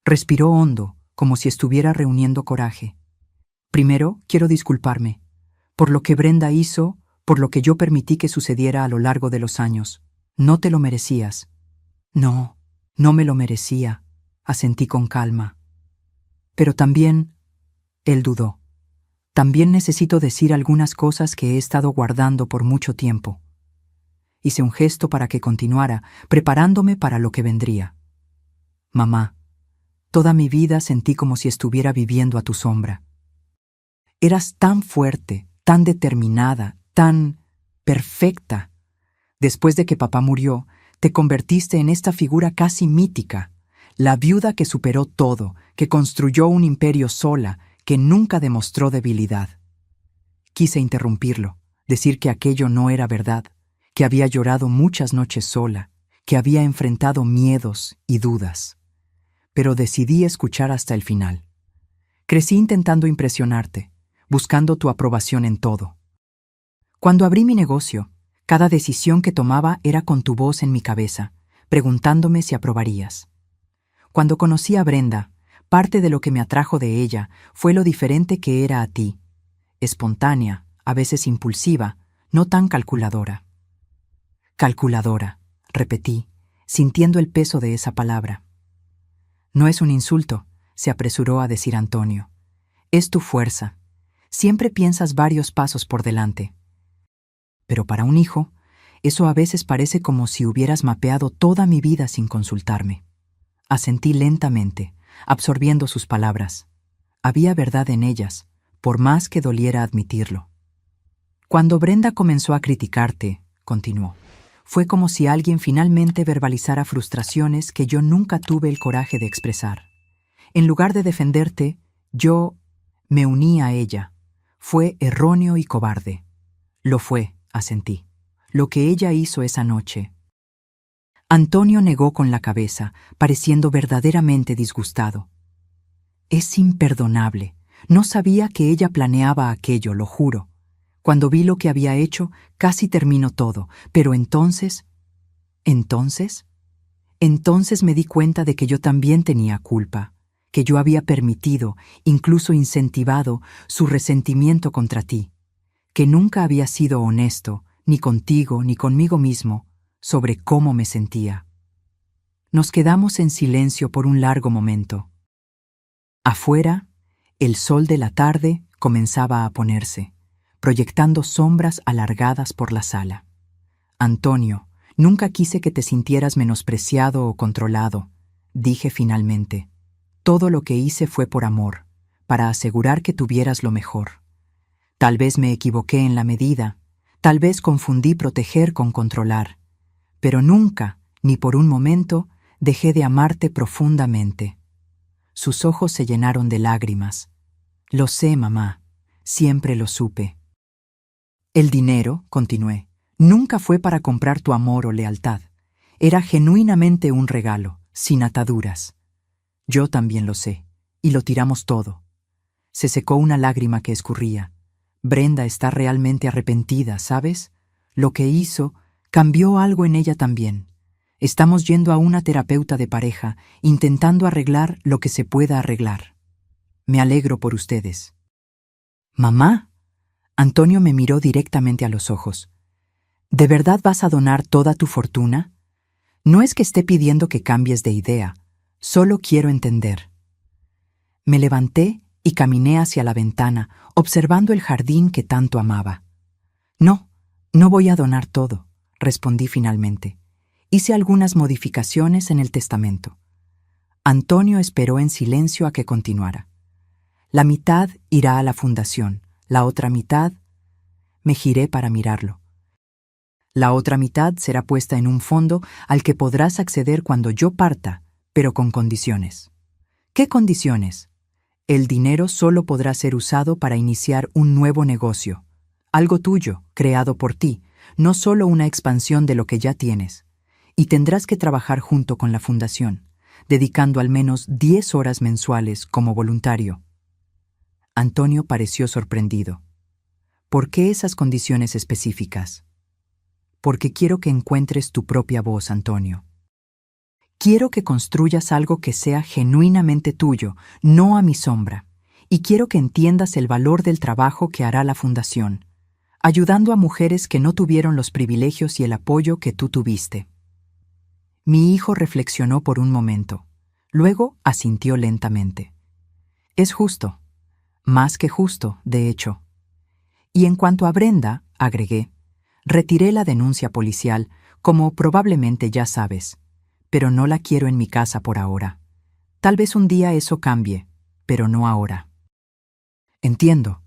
Speaker 1: Respiró hondo, como si estuviera reuniendo coraje. «Primero, quiero disculparme por lo que Brenda hizo, por lo que yo permití que sucediera a lo largo de los años. No te lo merecías». «No, no me lo merecía», asentí con calma. «Pero también», él dudó, «también necesito decir algunas cosas que he estado guardando por mucho tiempo». Hice un gesto para que continuara, preparándome para lo que vendría. «Mamá, toda mi vida sentí como si estuviera viviendo a tu sombra. Eras tan fuerte, tan determinada, tan perfecta. Después de que papá murió, te convertiste en esta figura casi mítica, la viuda que superó todo, que construyó un imperio sola, que nunca demostró debilidad». Quise interrumpirlo, decir que aquello no era verdad, que había llorado muchas noches sola, que había enfrentado miedos y dudas. Pero decidí escuchar hasta el final. Crecí intentando impresionarte, buscando tu aprobación en todo. Cuando abrí mi negocio, cada decisión que tomaba era con tu voz en mi cabeza, preguntándome si aprobarías. Cuando conocí a Brenda, parte de lo que me atrajo de ella fue lo diferente que era a ti, espontánea, a veces impulsiva, no tan calculadora. «Calculadora», repetí, sintiendo el peso de esa palabra. «No es un insulto», se apresuró a decir Antonio. «Es tu fuerza. Siempre piensas varios pasos por delante. Pero para un hijo, eso a veces parece como si hubieras mapeado toda mi vida sin consultarme». Asentí lentamente, absorbiendo sus palabras. Había verdad en ellas, por más que doliera admitirlo. «Cuando Brenda comenzó a criticarte», continuó, Fue como si alguien finalmente verbalizara frustraciones que yo nunca tuve el coraje de expresar. En lugar de defenderte, yo me uní a ella. Fue erróneo y cobarde. Lo fue, asentí. Lo que ella hizo esa noche. Antonio negó con la cabeza, pareciendo verdaderamente disgustado. Es imperdonable. No sabía que ella planeaba aquello, lo juro. Cuando vi lo que había hecho, casi terminó todo, pero entonces me di cuenta de que yo también tenía culpa, que yo había permitido, incluso incentivado, su resentimiento contra ti, que nunca había sido honesto, ni contigo ni conmigo mismo, sobre cómo me sentía. Nos quedamos en silencio por un largo momento. Afuera, el sol de la tarde comenzaba a ponerse, proyectando sombras alargadas por la sala. Antonio, nunca quise que te sintieras menospreciado o controlado, dije finalmente. Todo lo que hice fue por amor, para asegurar que tuvieras lo mejor. Tal vez me equivoqué en la medida, tal vez confundí proteger con controlar, pero nunca, ni por un momento, dejé de amarte profundamente. Sus ojos se llenaron de lágrimas. Lo sé, mamá, siempre lo supe. El dinero, continué, nunca fue para comprar tu amor o lealtad. Era genuinamente un regalo, sin ataduras. Yo también lo sé, y lo tiramos todo. Se secó una lágrima que escurría. Brenda está realmente arrepentida, ¿sabes? Lo que hizo cambió algo en ella también. Estamos yendo a una terapeuta de pareja, intentando arreglar lo que se pueda arreglar. Me alegro por ustedes. Mamá, Antonio me miró directamente a los ojos. ¿De verdad vas a donar toda tu fortuna? No es que esté pidiendo que cambies de idea, solo quiero entender. Me levanté y caminé hacia la ventana, observando el jardín que tanto amaba. No voy a donar todo, respondí finalmente. Hice algunas modificaciones en el testamento. Antonio esperó en silencio a que continuara. La mitad irá a la fundación, la otra mitad... Me giré para mirarlo. La otra mitad será puesta en un fondo al que podrás acceder cuando yo parta, pero con condiciones. ¿Qué condiciones? El dinero solo podrá ser usado para iniciar un nuevo negocio, algo tuyo, creado por ti, no solo una expansión de lo que ya tienes. Y tendrás que trabajar junto con la fundación, dedicando al menos 10 horas mensuales como voluntario. Antonio pareció sorprendido. ¿Por qué esas condiciones específicas? Porque quiero que encuentres tu propia voz, Antonio. Quiero que construyas algo que sea genuinamente tuyo, no a mi sombra. Y quiero que entiendas el valor del trabajo que hará la fundación, ayudando a mujeres que no tuvieron los privilegios y el apoyo que tú tuviste. Mi hijo reflexionó por un momento. Luego asintió lentamente. Es justo. Más que justo, de hecho. Y en cuanto a Brenda, agregué, retiré la denuncia policial, como probablemente ya sabes, pero no la quiero en mi casa por ahora. Tal vez un día eso cambie, pero no ahora. Entiendo.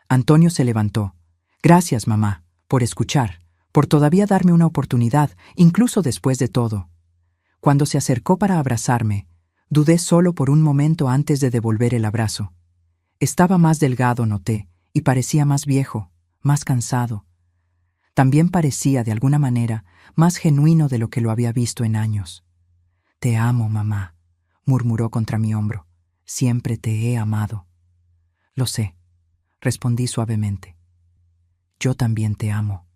Speaker 1: Antonio se levantó. Gracias, mamá, por escuchar, por todavía darme una oportunidad, incluso después de todo. Cuando se acercó para abrazarme, dudé solo por un momento antes de devolver el abrazo. Estaba más delgado, noté, y parecía más viejo, más cansado. También parecía, de alguna manera, más genuino de lo que lo había visto en años. Te amo, mamá, murmuró contra mi hombro. Siempre te he amado. Lo sé, respondí suavemente. Yo también te amo.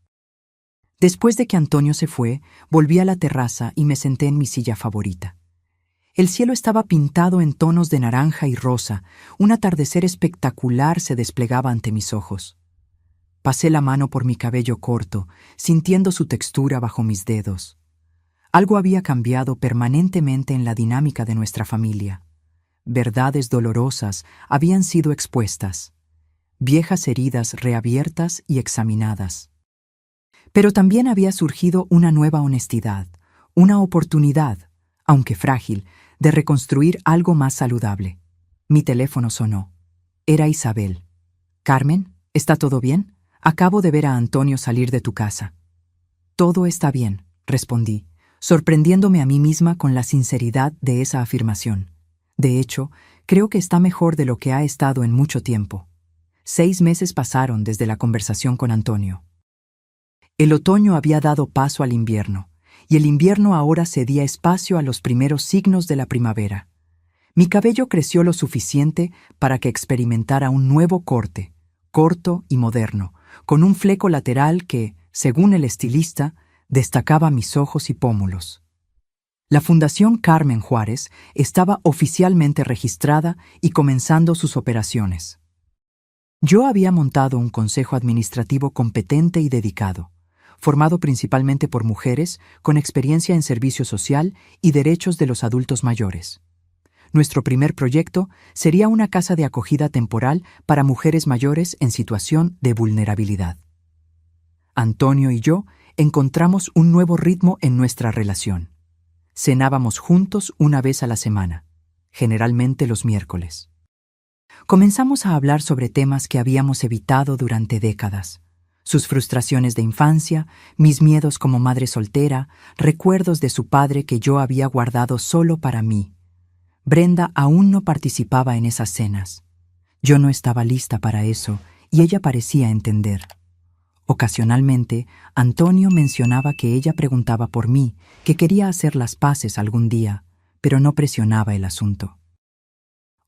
Speaker 1: Después de que Antonio se fue, volví a la terraza y me senté en mi silla favorita. El cielo estaba pintado en tonos de naranja y rosa, un atardecer espectacular se desplegaba ante mis ojos. Pasé la mano por mi cabello corto, sintiendo su textura bajo mis dedos. Algo había cambiado permanentemente en la dinámica de nuestra familia. Verdades dolorosas habían sido expuestas, viejas heridas reabiertas y examinadas. Pero también había surgido una nueva honestidad, una oportunidad, aunque frágil, de reconstruir algo más saludable. Mi teléfono sonó. Era Isabel. «Carmen, ¿está todo bien? Acabo de ver a Antonio salir de tu casa». «Todo está bien», respondí, sorprendiéndome a mí misma con la sinceridad de esa afirmación. De hecho, creo que está mejor de lo que ha estado en mucho tiempo. 6 meses pasaron desde la conversación con Antonio. El otoño había dado paso al invierno, y el invierno ahora cedía espacio a los primeros signos de la primavera. Mi cabello creció lo suficiente para que experimentara un nuevo corte, corto y moderno, con un fleco lateral que, según el estilista, destacaba mis ojos y pómulos. La Fundación Carmen Juárez estaba oficialmente registrada y comenzando sus operaciones. Yo había montado un consejo administrativo competente y dedicado, formado principalmente por mujeres con experiencia en servicio social y derechos de los adultos mayores. Nuestro primer proyecto sería una casa de acogida temporal para mujeres mayores en situación de vulnerabilidad. Antonio y yo encontramos un nuevo ritmo en nuestra relación. Cenábamos juntos una vez a la semana, generalmente los miércoles. Comenzamos a hablar sobre temas que habíamos evitado durante décadas. Sus frustraciones de infancia, mis miedos como madre soltera, recuerdos de su padre que yo había guardado solo para mí. Brenda aún no participaba en esas cenas. Yo no estaba lista para eso y ella parecía entender. Ocasionalmente, Antonio mencionaba que ella preguntaba por mí, que quería hacer las paces algún día, pero no presionaba el asunto.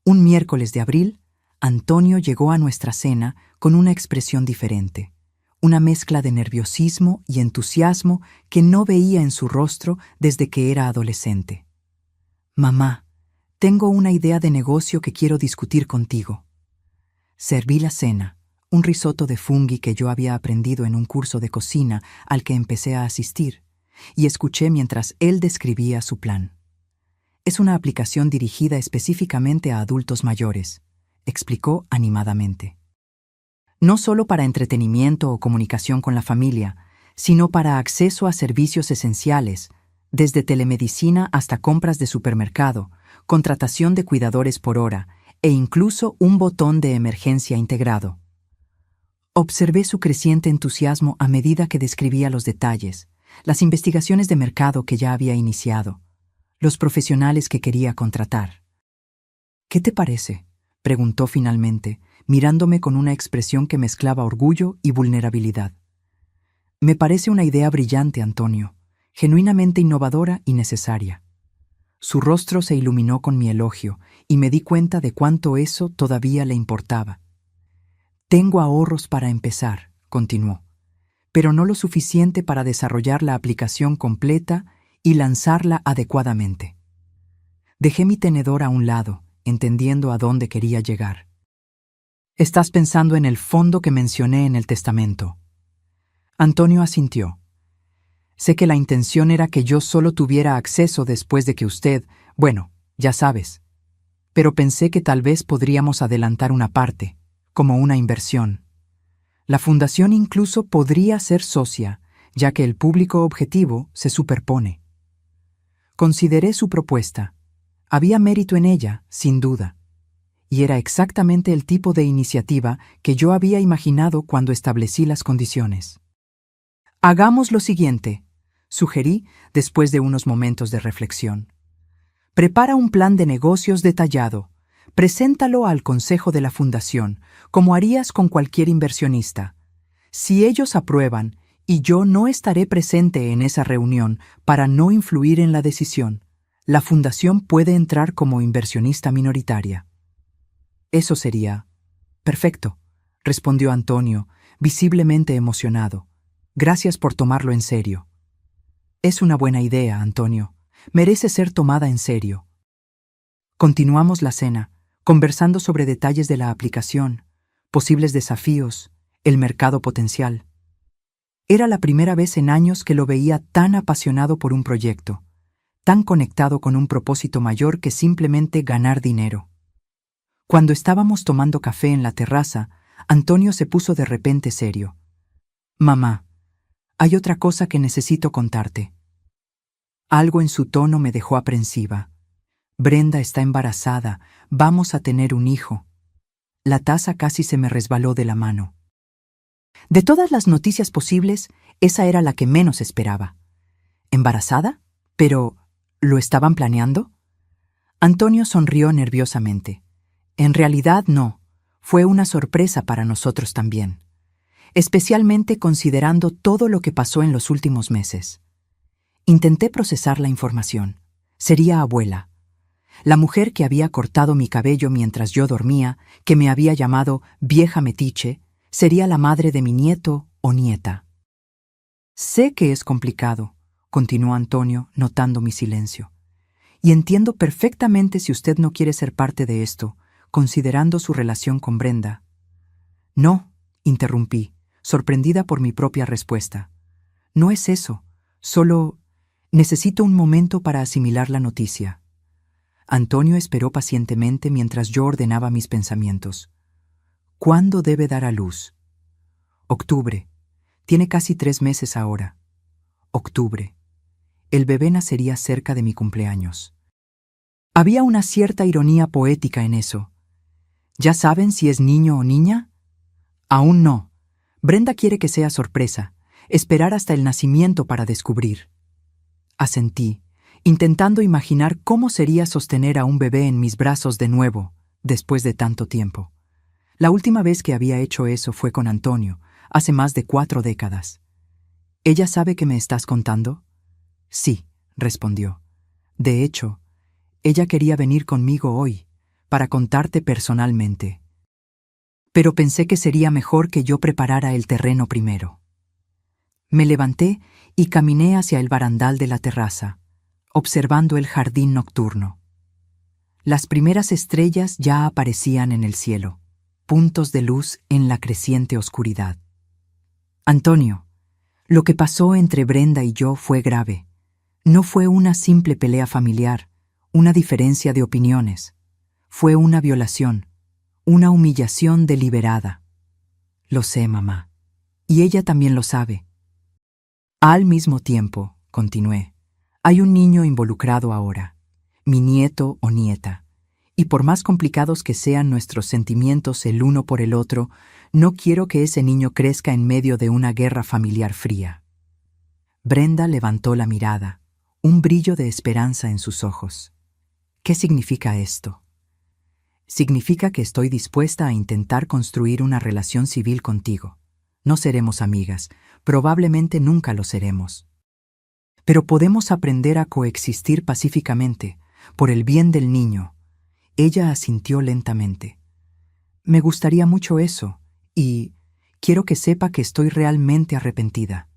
Speaker 1: Un miércoles de abril, Antonio llegó a nuestra cena con una expresión diferente, una mezcla de nerviosismo y entusiasmo que no veía en su rostro desde que era adolescente. «Mamá, tengo una idea de negocio que quiero discutir contigo». Serví la cena, un risotto de funghi que yo había aprendido en un curso de cocina al que empecé a asistir, y escuché mientras él describía su plan. «Es una aplicación dirigida específicamente a adultos mayores», explicó animadamente. «No solo para entretenimiento o comunicación con la familia, sino para acceso a servicios esenciales, desde telemedicina hasta compras de supermercado, contratación de cuidadores por hora e incluso un botón de emergencia integrado». Observé su creciente entusiasmo a medida que describía los detalles, las investigaciones de mercado que ya había iniciado, los profesionales que quería contratar. «¿Qué te parece?», preguntó finalmente, mirándome con una expresión que mezclaba orgullo y vulnerabilidad. «Me parece una idea brillante, Antonio, genuinamente innovadora y necesaria». Su rostro se iluminó con mi elogio y me di cuenta de cuánto eso todavía le importaba. «Tengo ahorros para empezar», continuó, «pero no lo suficiente para desarrollar la aplicación completa y lanzarla adecuadamente». Dejé mi tenedor a un lado, entendiendo a dónde quería llegar. «Estás pensando en el fondo que mencioné en el testamento». Antonio asintió. «Sé que la intención era que yo solo tuviera acceso después de que usted, bueno, ya sabes. Pero pensé que tal vez podríamos adelantar una parte, como una inversión. La fundación incluso podría ser socia, ya que el público objetivo se superpone». Consideré su propuesta. Había mérito en ella, sin duda. Y era exactamente el tipo de iniciativa que yo había imaginado cuando establecí las condiciones. «Hagamos lo siguiente», sugerí después de unos momentos de reflexión. «Prepara un plan de negocios detallado. Preséntalo al Consejo de la Fundación, como harías con cualquier inversionista. Si ellos aprueban, y yo no estaré presente en esa reunión para no influir en la decisión, la Fundación puede entrar como inversionista minoritaria». «Eso sería perfecto», respondió Antonio, visiblemente emocionado. «Gracias por tomarlo en serio». «Es una buena idea, Antonio. Merece ser tomada en serio». Continuamos la cena, conversando sobre detalles de la aplicación, posibles desafíos, el mercado potencial. Era la primera vez en años que lo veía tan apasionado por un proyecto, tan conectado con un propósito mayor que simplemente ganar dinero. Cuando estábamos tomando café en la terraza, Antonio se puso de repente serio. «Mamá, hay otra cosa que necesito contarte». Algo en su tono me dejó aprensiva. «Brenda está embarazada, vamos a tener un hijo». La taza casi se me resbaló de la mano. De todas las noticias posibles, esa era la que menos esperaba. ¿Embarazada? ¿Pero lo estaban planeando? Antonio sonrió nerviosamente. En realidad no, fue una sorpresa para nosotros también, especialmente considerando todo lo que pasó en los últimos meses. Intenté procesar la información. Sería abuela. La mujer que había cortado mi cabello mientras yo dormía, que me había llamado vieja metiche, sería la madre de mi nieto o nieta. Sé que es complicado, continuó Antonio, notando mi silencio. Y entiendo perfectamente si usted no quiere ser parte de esto, considerando su relación con Brenda. No, interrumpí, sorprendida por mi propia respuesta. No es eso, solo necesito un momento para asimilar la noticia. Antonio esperó pacientemente mientras yo ordenaba mis pensamientos. ¿Cuándo debe dar a luz? Octubre. Tiene casi 3 meses ahora. Octubre. El bebé nacería cerca de mi cumpleaños. Había una cierta ironía poética en eso. ¿Ya saben si es niño o niña? Aún no. Brenda quiere que sea sorpresa, esperar hasta el nacimiento para descubrir. Asentí, intentando imaginar cómo sería sostener a un bebé en mis brazos de nuevo, después de tanto tiempo. La última vez que había hecho eso fue con Antonio, hace más de 4 décadas. ¿Ella sabe que me estás contando? Sí, respondió. De hecho, ella quería venir conmigo hoy, para contarte personalmente. Pero pensé que sería mejor que yo preparara el terreno primero. Me levanté y caminé hacia el barandal de la terraza, observando el jardín nocturno. Las primeras estrellas ya aparecían en el cielo, puntos de luz en la creciente oscuridad. Antonio, lo que pasó entre Brenda y yo fue grave. No fue una simple pelea familiar, una diferencia de opiniones. Fue una violación, una humillación deliberada. Lo sé, mamá. Y ella también lo sabe. Al mismo tiempo, continué, hay un niño involucrado ahora, mi nieto o nieta, y por más complicados que sean nuestros sentimientos el uno por el otro, no quiero que ese niño crezca en medio de una guerra familiar fría. Brenda levantó la mirada, un brillo de esperanza en sus ojos. ¿Qué significa esto? Significa que estoy dispuesta a intentar construir una relación civil contigo. No seremos amigas, probablemente nunca lo seremos. Pero podemos aprender a coexistir pacíficamente, por el bien del niño. Ella asintió lentamente. Me gustaría mucho eso, y quiero que sepa que estoy realmente arrepentida.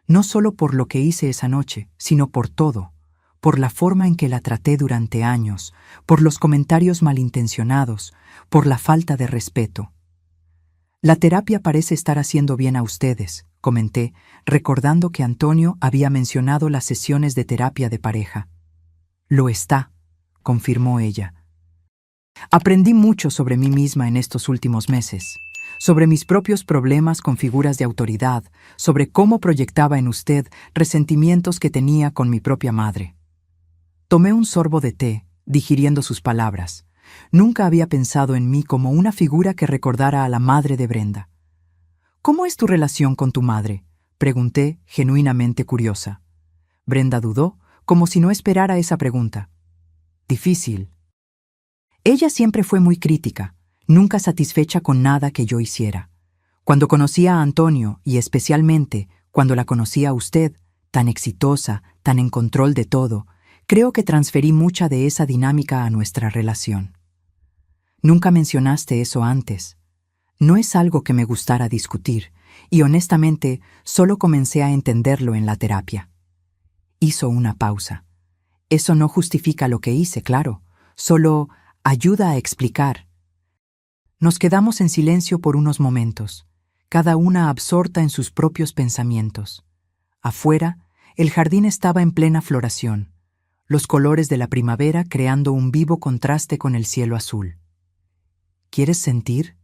Speaker 1: No solo por lo que hice esa noche, sino por todo, por la forma en que la traté durante años, por los comentarios malintencionados, por la falta de respeto. La terapia parece estar haciendo bien a ustedes, comenté, recordando que Antonio había mencionado las sesiones de terapia de pareja. Lo está, confirmó ella. Aprendí mucho sobre mí misma en estos últimos meses, sobre mis propios problemas con figuras de autoridad, sobre cómo proyectaba en usted resentimientos que tenía con mi propia madre. Tomé un sorbo de té, digiriendo sus palabras. Nunca había pensado en mí como una figura que recordara a la madre de Brenda. ¿Cómo es tu relación con tu madre?, pregunté, genuinamente curiosa. Brenda dudó, como si no esperara esa pregunta. Difícil. Ella siempre fue muy crítica, nunca satisfecha con nada que yo hiciera. Cuando conocí a Antonio, y especialmente cuando la conocí a usted, tan exitosa, tan en control de todo, creo que transferí mucha de esa dinámica a nuestra relación. Nunca mencionaste eso antes. No es algo que me gustara discutir, y honestamente solo comencé a entenderlo en la terapia. Hizo una pausa. Eso no justifica lo que hice, claro, solo ayuda a explicar. Nos quedamos en silencio por unos momentos, cada una absorta en sus propios pensamientos. Afuera, el jardín estaba en plena floración, los colores de la primavera creando un vivo contraste con el cielo azul. ¿Quieres sentir?,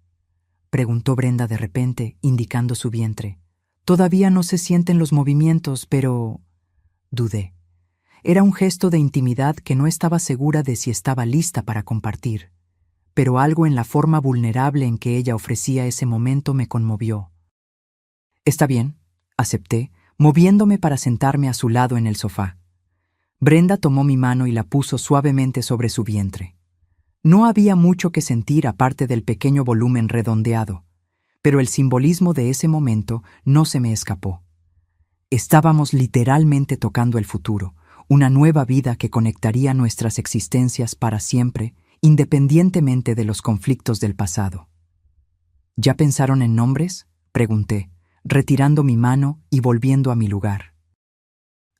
Speaker 1: preguntó Brenda de repente, indicando su vientre. Todavía no se sienten los movimientos, pero... Dudé. Era un gesto de intimidad que no estaba segura de si estaba lista para compartir, pero algo en la forma vulnerable en que ella ofrecía ese momento me conmovió. Está bien, acepté, moviéndome para sentarme a su lado en el sofá. Brenda tomó mi mano y la puso suavemente sobre su vientre. No había mucho que sentir aparte del pequeño volumen redondeado, pero el simbolismo de ese momento no se me escapó. Estábamos literalmente tocando el futuro, una nueva vida que conectaría nuestras existencias para siempre, independientemente de los conflictos del pasado. ¿Ya pensaron en nombres?, pregunté, retirando mi mano y volviendo a mi lugar.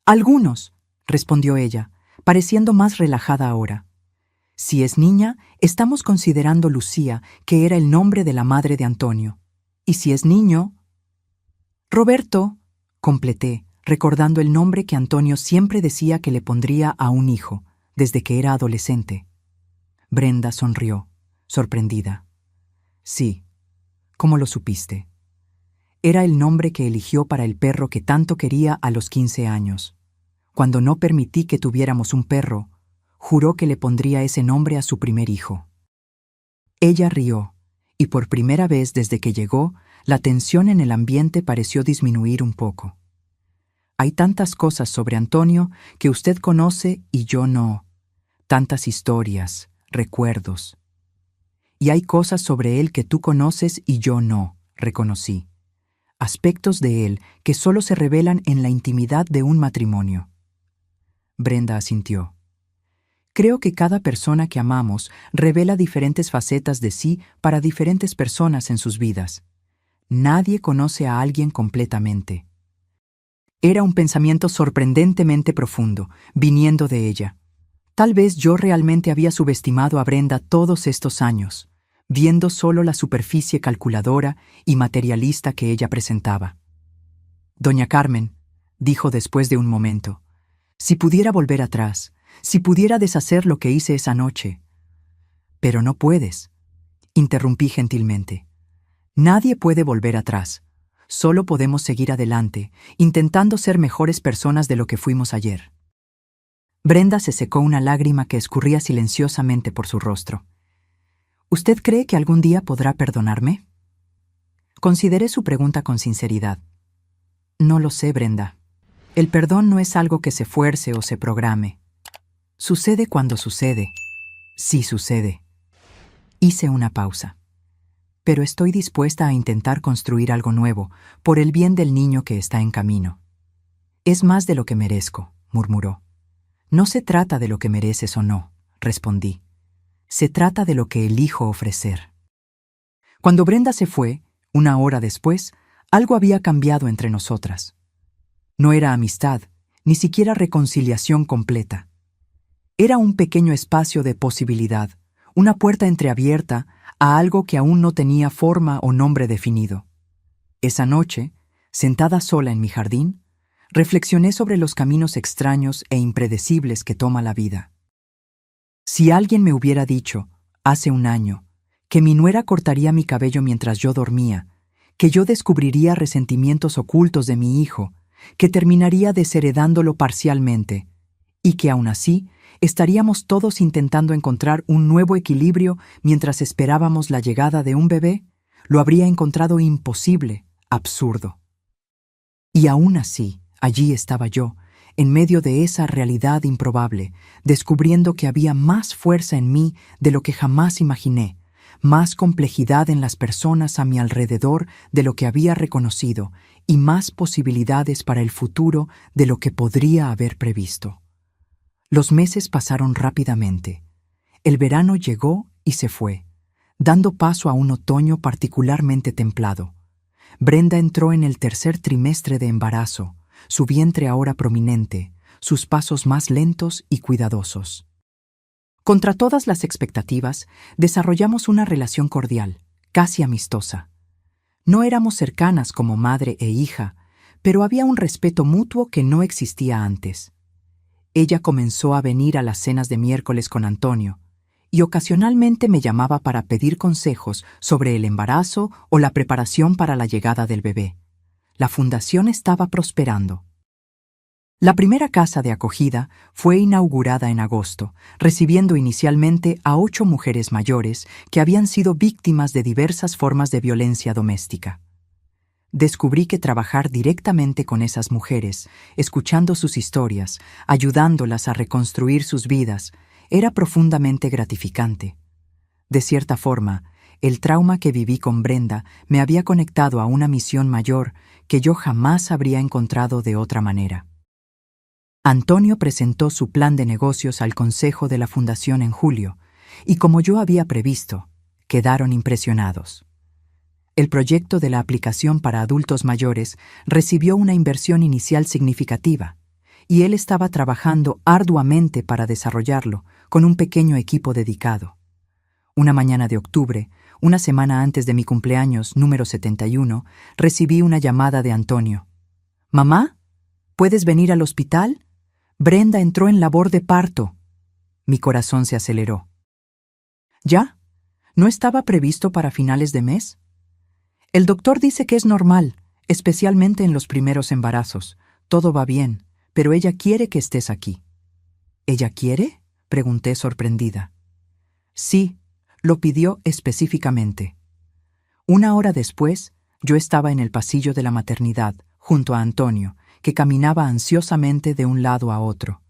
Speaker 1: Algunos, respondió ella, pareciendo más relajada ahora. Si es niña, estamos considerando Lucía, que era el nombre de la madre de Antonio. Y si es niño... Roberto, completé, recordando el nombre que Antonio siempre decía que le pondría a un hijo, desde que era adolescente. Brenda sonrió, sorprendida. Sí, ¿cómo lo supiste? Era el nombre que eligió para el perro que tanto quería a los 15 años. Cuando no permití que tuviéramos un perro, juró que le pondría ese nombre a su primer hijo. Ella rió, y por primera vez desde que llegó, la tensión en el ambiente pareció disminuir un poco. Hay tantas cosas sobre Antonio que usted conoce y yo no. Tantas historias, recuerdos. Y hay cosas sobre él que tú conoces y yo no, reconocí. Aspectos de él que solo se revelan en la intimidad de un matrimonio. Brenda asintió. Creo que cada persona que amamos revela diferentes facetas de sí para diferentes personas en sus vidas. Nadie conoce a alguien completamente. Era un pensamiento sorprendentemente profundo, viniendo de ella. Tal vez yo realmente había subestimado a Brenda todos estos años, viendo solo la superficie calculadora y materialista que ella presentaba. Doña Carmen, dijo después de un momento, si pudiera volver atrás, si pudiera deshacer lo que hice esa noche. Pero no puedes, interrumpí gentilmente. Nadie puede volver atrás. Solo podemos seguir adelante, intentando ser mejores personas de lo que fuimos ayer. Brenda se secó una lágrima que escurría silenciosamente por su rostro. ¿Usted cree que algún día podrá perdonarme? Consideré su pregunta con sinceridad. No lo sé, Brenda. El perdón no es algo que se fuerce o se programe. Sucede cuando sucede. Sí sucede. Hice una pausa. Pero estoy dispuesta a intentar construir algo nuevo, por el bien del niño que está en camino. Es más de lo que merezco, murmuró. No se trata de lo que mereces o no, respondí. Se trata de lo que elijo ofrecer. Cuando Brenda se fue, una hora después, algo había cambiado entre nosotras. No era amistad, ni siquiera reconciliación completa. Era un pequeño espacio de posibilidad, una puerta entreabierta a algo que aún no tenía forma o nombre definido. Esa noche, sentada sola en mi jardín, reflexioné sobre los caminos extraños e impredecibles que toma la vida. Si alguien me hubiera dicho, hace un año, que mi nuera cortaría mi cabello mientras yo dormía, que yo descubriría resentimientos ocultos de mi hijo, que terminaría desheredándolo parcialmente, y que aún así estaríamos todos intentando encontrar un nuevo equilibrio mientras esperábamos la llegada de un bebé, lo habría encontrado imposible, absurdo. Y aún así, allí estaba yo, en medio de esa realidad improbable, descubriendo que había más fuerza en mí de lo que jamás imaginé, más complejidad en las personas a mi alrededor de lo que había reconocido y más posibilidades para el futuro de lo que podría haber previsto. Los meses pasaron rápidamente. El verano llegó y se fue, dando paso a un otoño particularmente templado. Brenda entró en el tercer trimestre de embarazo, su vientre ahora prominente, sus pasos más lentos y cuidadosos. Contra todas las expectativas, desarrollamos una relación cordial, casi amistosa. No éramos cercanas como madre e hija, pero había un respeto mutuo que no existía antes. Ella comenzó a venir a las cenas de miércoles con Antonio, y ocasionalmente me llamaba para pedir consejos sobre el embarazo o la preparación para la llegada del bebé. La fundación estaba prosperando. La primera casa de acogida fue inaugurada en agosto, recibiendo inicialmente a 8 mujeres mayores que habían sido víctimas de diversas formas de violencia doméstica. Descubrí que trabajar directamente con esas mujeres, escuchando sus historias, ayudándolas a reconstruir sus vidas, era profundamente gratificante. De cierta forma, el trauma que viví con Brenda me había conectado a una misión mayor que yo jamás habría encontrado de otra manera. Antonio presentó su plan de negocios al consejo de la fundación en julio, y como yo había previsto, quedaron impresionados. El proyecto de la aplicación para adultos mayores recibió una inversión inicial significativa, y él estaba trabajando arduamente para desarrollarlo con un pequeño equipo dedicado. Una mañana de octubre, una semana antes de mi cumpleaños número 71, recibí una llamada de Antonio. «Mamá, ¿puedes venir al hospital? Brenda entró en labor de parto». Mi corazón se aceleró. ¿Ya? ¿No estaba previsto para finales de mes? El doctor dice que es normal, especialmente en los primeros embarazos. Todo va bien, pero ella quiere que estés aquí. ¿Ella quiere?, pregunté sorprendida. Sí, lo pidió específicamente. Una hora después, yo estaba en el pasillo de la maternidad, junto a Antonio, que caminaba ansiosamente de un lado a otro.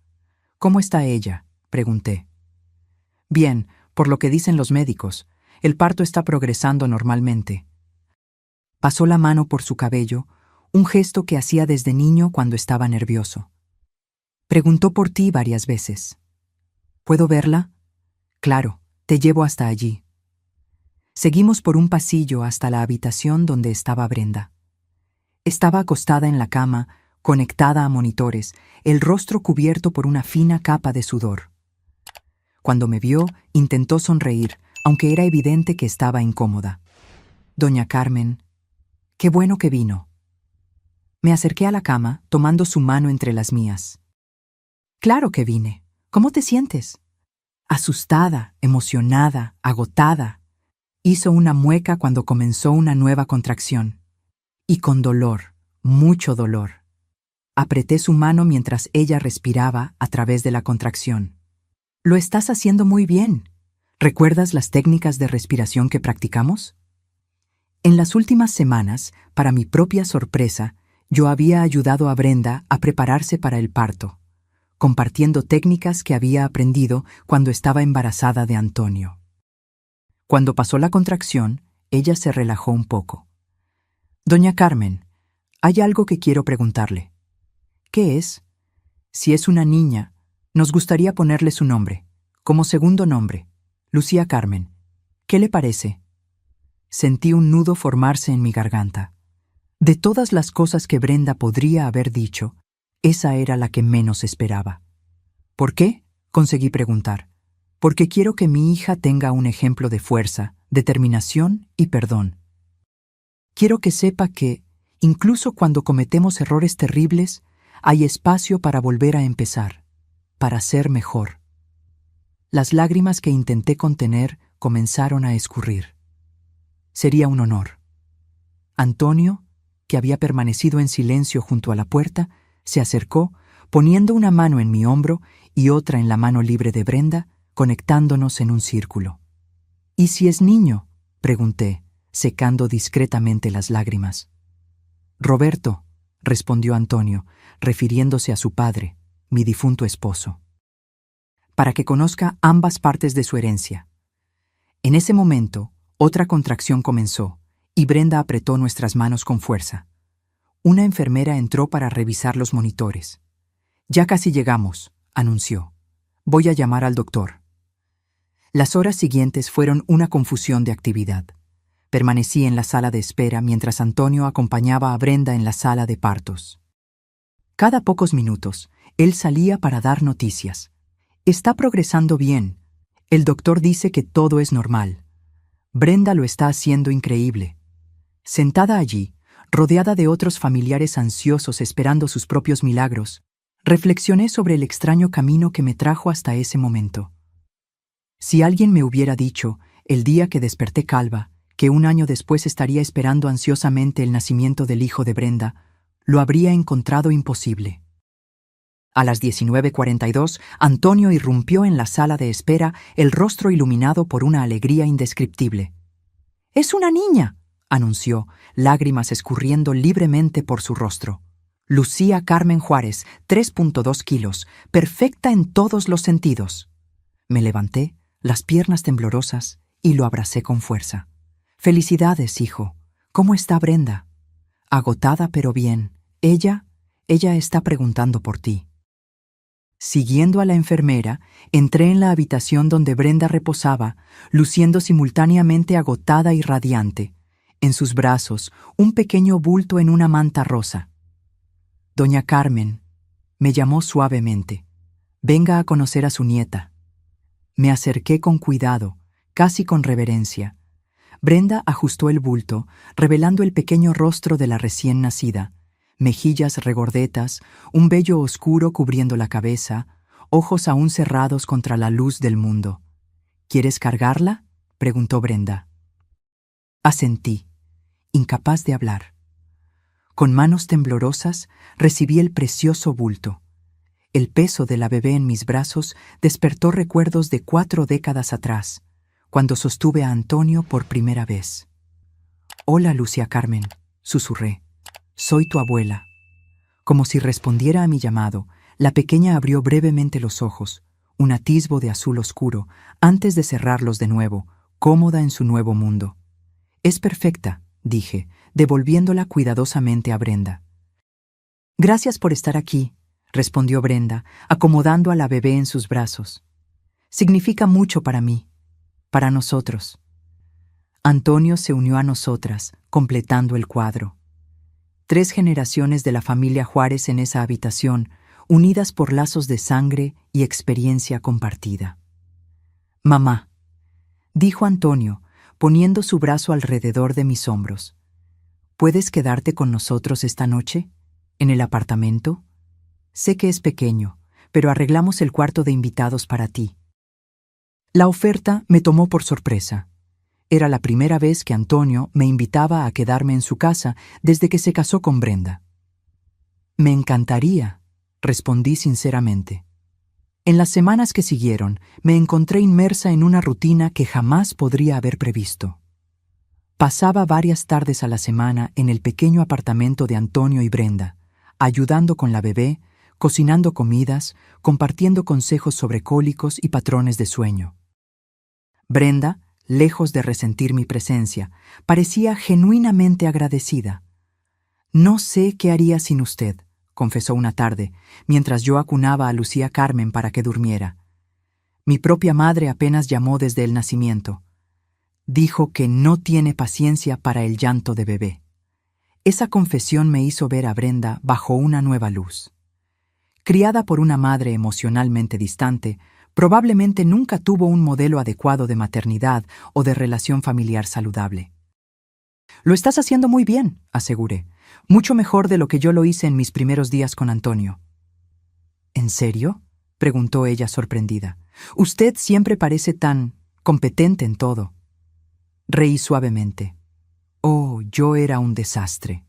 Speaker 1: «¿Cómo está ella?», pregunté. «Bien, por lo que dicen los médicos. El parto está progresando normalmente». Pasó la mano por su cabello, un gesto que hacía desde niño cuando estaba nervioso. «Preguntó por ti varias veces». «¿Puedo verla?». «Claro, te llevo hasta allí». Seguimos por un pasillo hasta la habitación donde estaba Brenda. Estaba acostada en la cama, conectada a monitores, el rostro cubierto por una fina capa de sudor. Cuando me vio, intentó sonreír, aunque era evidente que estaba incómoda. «Doña Carmen, qué bueno que vino». Me acerqué a la cama, tomando su mano entre las mías. «Claro que vine. ¿Cómo te sientes?». Asustada, emocionada, agotada. Hizo una mueca cuando comenzó una nueva contracción. Y con dolor, mucho dolor. Apreté su mano mientras ella respiraba a través de la contracción. «Lo estás haciendo muy bien. ¿Recuerdas las técnicas de respiración que practicamos?». En las últimas semanas, para mi propia sorpresa, yo había ayudado a Brenda a prepararse para el parto, compartiendo técnicas que había aprendido cuando estaba embarazada de Antonio. Cuando pasó la contracción, ella se relajó un poco. «Doña Carmen, hay algo que quiero preguntarle». «¿Qué es?». «Si es una niña, nos gustaría ponerle su nombre, como segundo nombre, Lucía Carmen. ¿Qué le parece?». Sentí un nudo formarse en mi garganta. De todas las cosas que Brenda podría haber dicho, esa era la que menos esperaba. «¿Por qué?», conseguí preguntar. «Porque quiero que mi hija tenga un ejemplo de fuerza, determinación y perdón. Quiero que sepa que, incluso cuando cometemos errores terribles, hay espacio para volver a empezar, para ser mejor». Las lágrimas que intenté contener comenzaron a escurrir. Sería un honor. Antonio, que había permanecido en silencio junto a la puerta, se acercó, poniendo una mano en mi hombro y otra en la mano libre de Brenda, conectándonos en un círculo. «¿Y si es niño?», pregunté, secando discretamente las lágrimas. «Roberto», respondió Antonio, refiriéndose a su padre, mi difunto esposo. «Para que conozca ambas partes de su herencia». En ese momento, otra contracción comenzó, y Brenda apretó nuestras manos con fuerza. Una enfermera entró para revisar los monitores. «Ya casi llegamos», anunció. «Voy a llamar al doctor». Las horas siguientes fueron una confusión de actividad. Permanecí en la sala de espera mientras Antonio acompañaba a Brenda en la sala de partos. Cada pocos minutos, él salía para dar noticias. «Está progresando bien. El doctor dice que todo es normal. Brenda lo está haciendo increíble». Sentada allí, rodeada de otros familiares ansiosos esperando sus propios milagros, reflexioné sobre el extraño camino que me trajo hasta ese momento. Si alguien me hubiera dicho, el día que desperté calva, que un año después estaría esperando ansiosamente el nacimiento del hijo de Brenda, lo habría encontrado imposible. A las 19:42, Antonio irrumpió en la sala de espera, el rostro iluminado por una alegría indescriptible. «¡Es una niña!», anunció, lágrimas escurriendo libremente por su rostro. Lucía Carmen Juárez, 3.2 kilos, perfecta en todos los sentidos. Me levanté, las piernas temblorosas, y lo abracé con fuerza. Felicidades, hijo. ¿Cómo está Brenda? Agotada pero bien. Ella está preguntando por ti. Siguiendo a la enfermera, entré en la habitación donde Brenda reposaba, luciendo simultáneamente agotada y radiante. En sus brazos, un pequeño bulto en una manta rosa. Doña Carmen, me llamó suavemente. Venga a conocer a su nieta. Me acerqué con cuidado, casi con reverencia. Brenda ajustó el bulto, revelando el pequeño rostro de la recién nacida. Mejillas regordetas, un vello oscuro cubriendo la cabeza, ojos aún cerrados contra la luz del mundo. ¿Quieres cargarla?, preguntó Brenda. Asentí, incapaz de hablar. Con manos temblorosas recibí el precioso bulto. El peso de la bebé en mis brazos despertó recuerdos de 4 décadas atrás, cuando sostuve a Antonio por primera vez. «Hola, Lucía Carmen», susurré. «Soy tu abuela». Como si respondiera a mi llamado, la pequeña abrió brevemente los ojos, un atisbo de azul oscuro, antes de cerrarlos de nuevo, cómoda en su nuevo mundo. «Es perfecta», dije, devolviéndola cuidadosamente a Brenda. «Gracias por estar aquí», respondió Brenda, acomodando a la bebé en sus brazos. «Significa mucho para mí, para nosotros». Antonio se unió a nosotras, completando el cuadro. 3 generaciones de la familia Juárez en esa habitación, unidas por lazos de sangre y experiencia compartida. «Mamá», dijo Antonio, poniendo su brazo alrededor de mis hombros. «¿Puedes quedarte con nosotros esta noche? ¿En el apartamento? Sé que es pequeño, pero arreglamos el cuarto de invitados para ti». La oferta me tomó por sorpresa. Era la primera vez que Antonio me invitaba a quedarme en su casa desde que se casó con Brenda. «Me encantaría», respondí sinceramente. En las semanas que siguieron, me encontré inmersa en una rutina que jamás podría haber previsto. Pasaba varias tardes a la semana en el pequeño apartamento de Antonio y Brenda, ayudando con la bebé, cocinando comidas, compartiendo consejos sobre cólicos y patrones de sueño. Brenda, lejos de resentir mi presencia, parecía genuinamente agradecida. «No sé qué haría sin usted», confesó una tarde, mientras yo acunaba a Lucía Carmen para que durmiera. Mi propia madre apenas llamó desde el nacimiento. Dijo que no tiene paciencia para el llanto de bebé. Esa confesión me hizo ver a Brenda bajo una nueva luz. Criada por una madre emocionalmente distante, probablemente nunca tuvo un modelo adecuado de maternidad o de relación familiar saludable. «Lo estás haciendo muy bien», aseguré. «Mucho mejor de lo que yo lo hice en mis primeros días con Antonio». «¿En serio?», preguntó ella sorprendida. «Usted siempre parece tan competente en todo». Reí suavemente. Oh, yo era un desastre.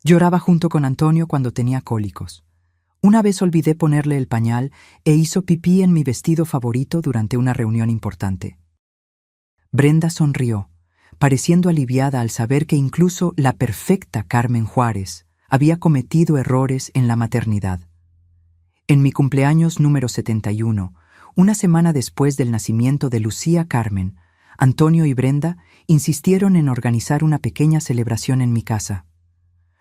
Speaker 1: Lloraba junto con Antonio cuando tenía cólicos. Una vez olvidé ponerle el pañal e hizo pipí en mi vestido favorito durante una reunión importante. Brenda sonrió, pareciendo aliviada al saber que incluso la perfecta Carmen Juárez había cometido errores en la maternidad. En mi cumpleaños número 71, una semana después del nacimiento de Lucía Carmen, Antonio y Brenda insistieron en organizar una pequeña celebración en mi casa.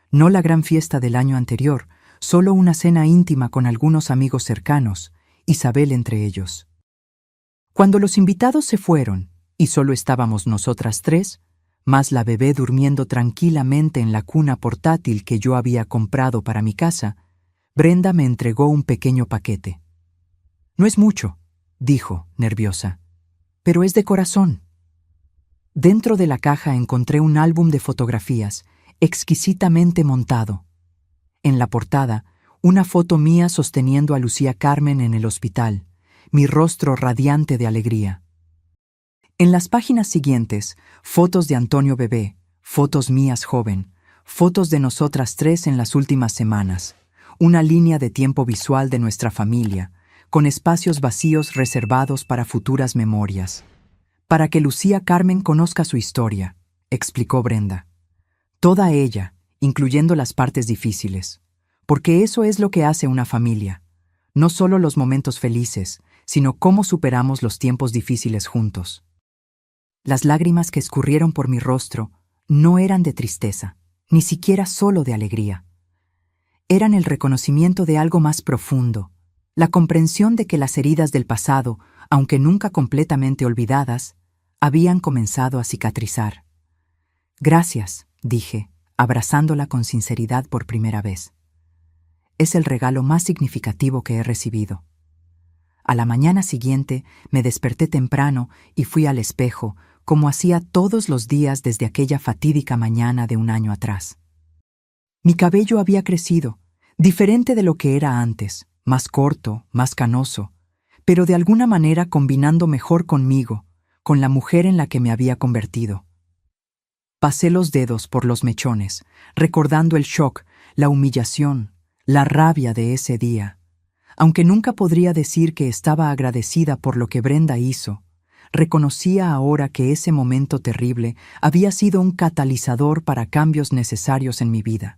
Speaker 1: No la gran fiesta del año anterior, solo una cena íntima con algunos amigos cercanos, Isabel entre ellos. Cuando los invitados se fueron, y solo estábamos nosotras 3, más la bebé durmiendo tranquilamente en la cuna portátil que yo había comprado para mi casa, Brenda me entregó un pequeño paquete. «No es mucho», dijo, nerviosa, «pero es de corazón». Dentro de la caja encontré un álbum de fotografías, exquisitamente montado. En la portada, una foto mía sosteniendo a Lucía Carmen en el hospital, mi rostro radiante de alegría. En las páginas siguientes, fotos de Antonio bebé, fotos mías joven, fotos de nosotras 3 en las últimas semanas, una línea de tiempo visual de nuestra familia, con espacios vacíos reservados para futuras memorias. «Para que Lucía Carmen conozca su historia», explicó Brenda. Toda ella, incluyendo las partes difíciles, porque eso es lo que hace una familia. No solo los momentos felices, sino cómo superamos los tiempos difíciles juntos. Las lágrimas que escurrieron por mi rostro no eran de tristeza, ni siquiera solo de alegría. Eran el reconocimiento de algo más profundo, la comprensión de que las heridas del pasado, aunque nunca completamente olvidadas, habían comenzado a cicatrizar. Gracias, dije, abrazándola con sinceridad por primera vez. Es el regalo más significativo que he recibido. A la mañana siguiente me desperté temprano y fui al espejo, como hacía todos los días desde aquella fatídica mañana de un año atrás. Mi cabello había crecido, diferente de lo que era antes, más corto, más canoso, pero de alguna manera combinando mejor conmigo, con la mujer en la que me había convertido. Pasé los dedos por los mechones, recordando el shock, la humillación, la rabia de ese día. Aunque nunca podría decir que estaba agradecida por lo que Brenda hizo, reconocía ahora que ese momento terrible había sido un catalizador para cambios necesarios en mi vida.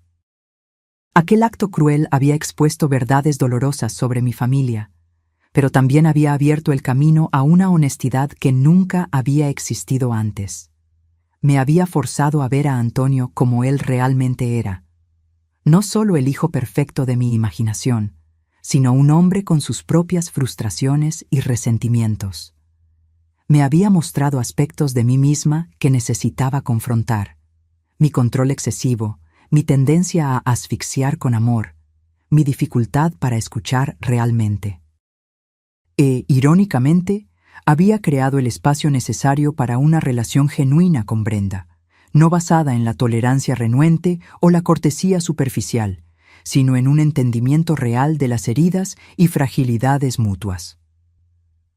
Speaker 1: Aquel acto cruel había expuesto verdades dolorosas sobre mi familia, pero también había abierto el camino a una honestidad que nunca había existido antes. Me había forzado a ver a Antonio como él realmente era. No solo el hijo perfecto de mi imaginación, sino un hombre con sus propias frustraciones y resentimientos. Me había mostrado aspectos de mí misma que necesitaba confrontar. Mi control excesivo, mi tendencia a asfixiar con amor, mi dificultad para escuchar realmente. Irónicamente, había creado el espacio necesario para una relación genuina con Brenda, no basada en la tolerancia renuente o la cortesía superficial, sino en un entendimiento real de las heridas y fragilidades mutuas.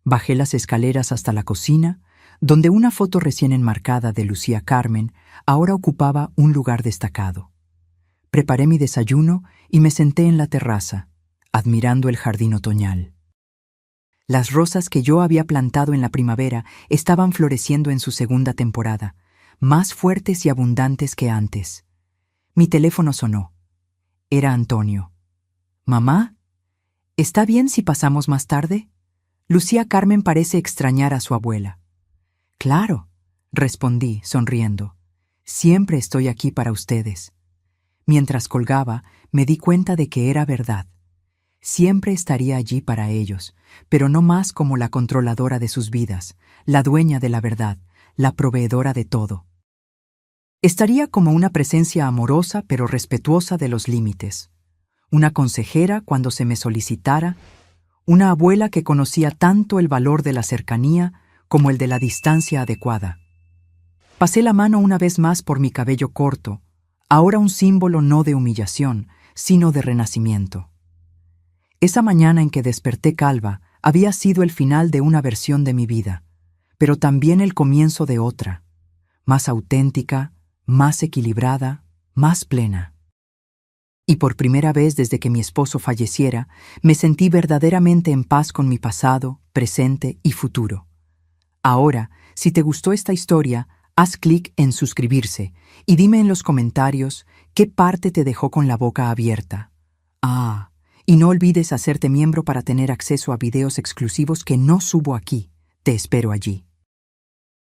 Speaker 1: Bajé las escaleras hasta la cocina, donde una foto recién enmarcada de Lucía Carmen ahora ocupaba un lugar destacado. Preparé mi desayuno y me senté en la terraza, admirando el jardín otoñal. Las rosas que yo había plantado en la primavera estaban floreciendo en su segunda temporada, más fuertes y abundantes que antes. Mi teléfono sonó. Era Antonio. «¿Mamá? ¿Está bien si pasamos más tarde?» Lucía Carmen parece extrañar a su abuela. «Claro», respondí, sonriendo. «Siempre estoy aquí para ustedes». Mientras colgaba, me di cuenta de que era verdad. Siempre estaría allí para ellos, pero no más como la controladora de sus vidas, la dueña de la verdad, la proveedora de todo. Estaría como una presencia amorosa pero respetuosa de los límites, una consejera cuando se me solicitara, una abuela que conocía tanto el valor de la cercanía como el de la distancia adecuada. Pasé la mano una vez más por mi cabello corto, ahora un símbolo no de humillación, sino de renacimiento. Esa mañana en que desperté calva había sido el final de una versión de mi vida, pero también el comienzo de otra, más auténtica, más equilibrada, más plena. Y por primera vez desde que mi esposo falleciera, me sentí verdaderamente en paz con mi pasado, presente y futuro. Ahora, si te gustó esta historia, haz clic en suscribirse y dime en los comentarios qué parte te dejó con la boca abierta. Y no olvides hacerte miembro para tener acceso a videos exclusivos que no subo aquí. Te espero allí.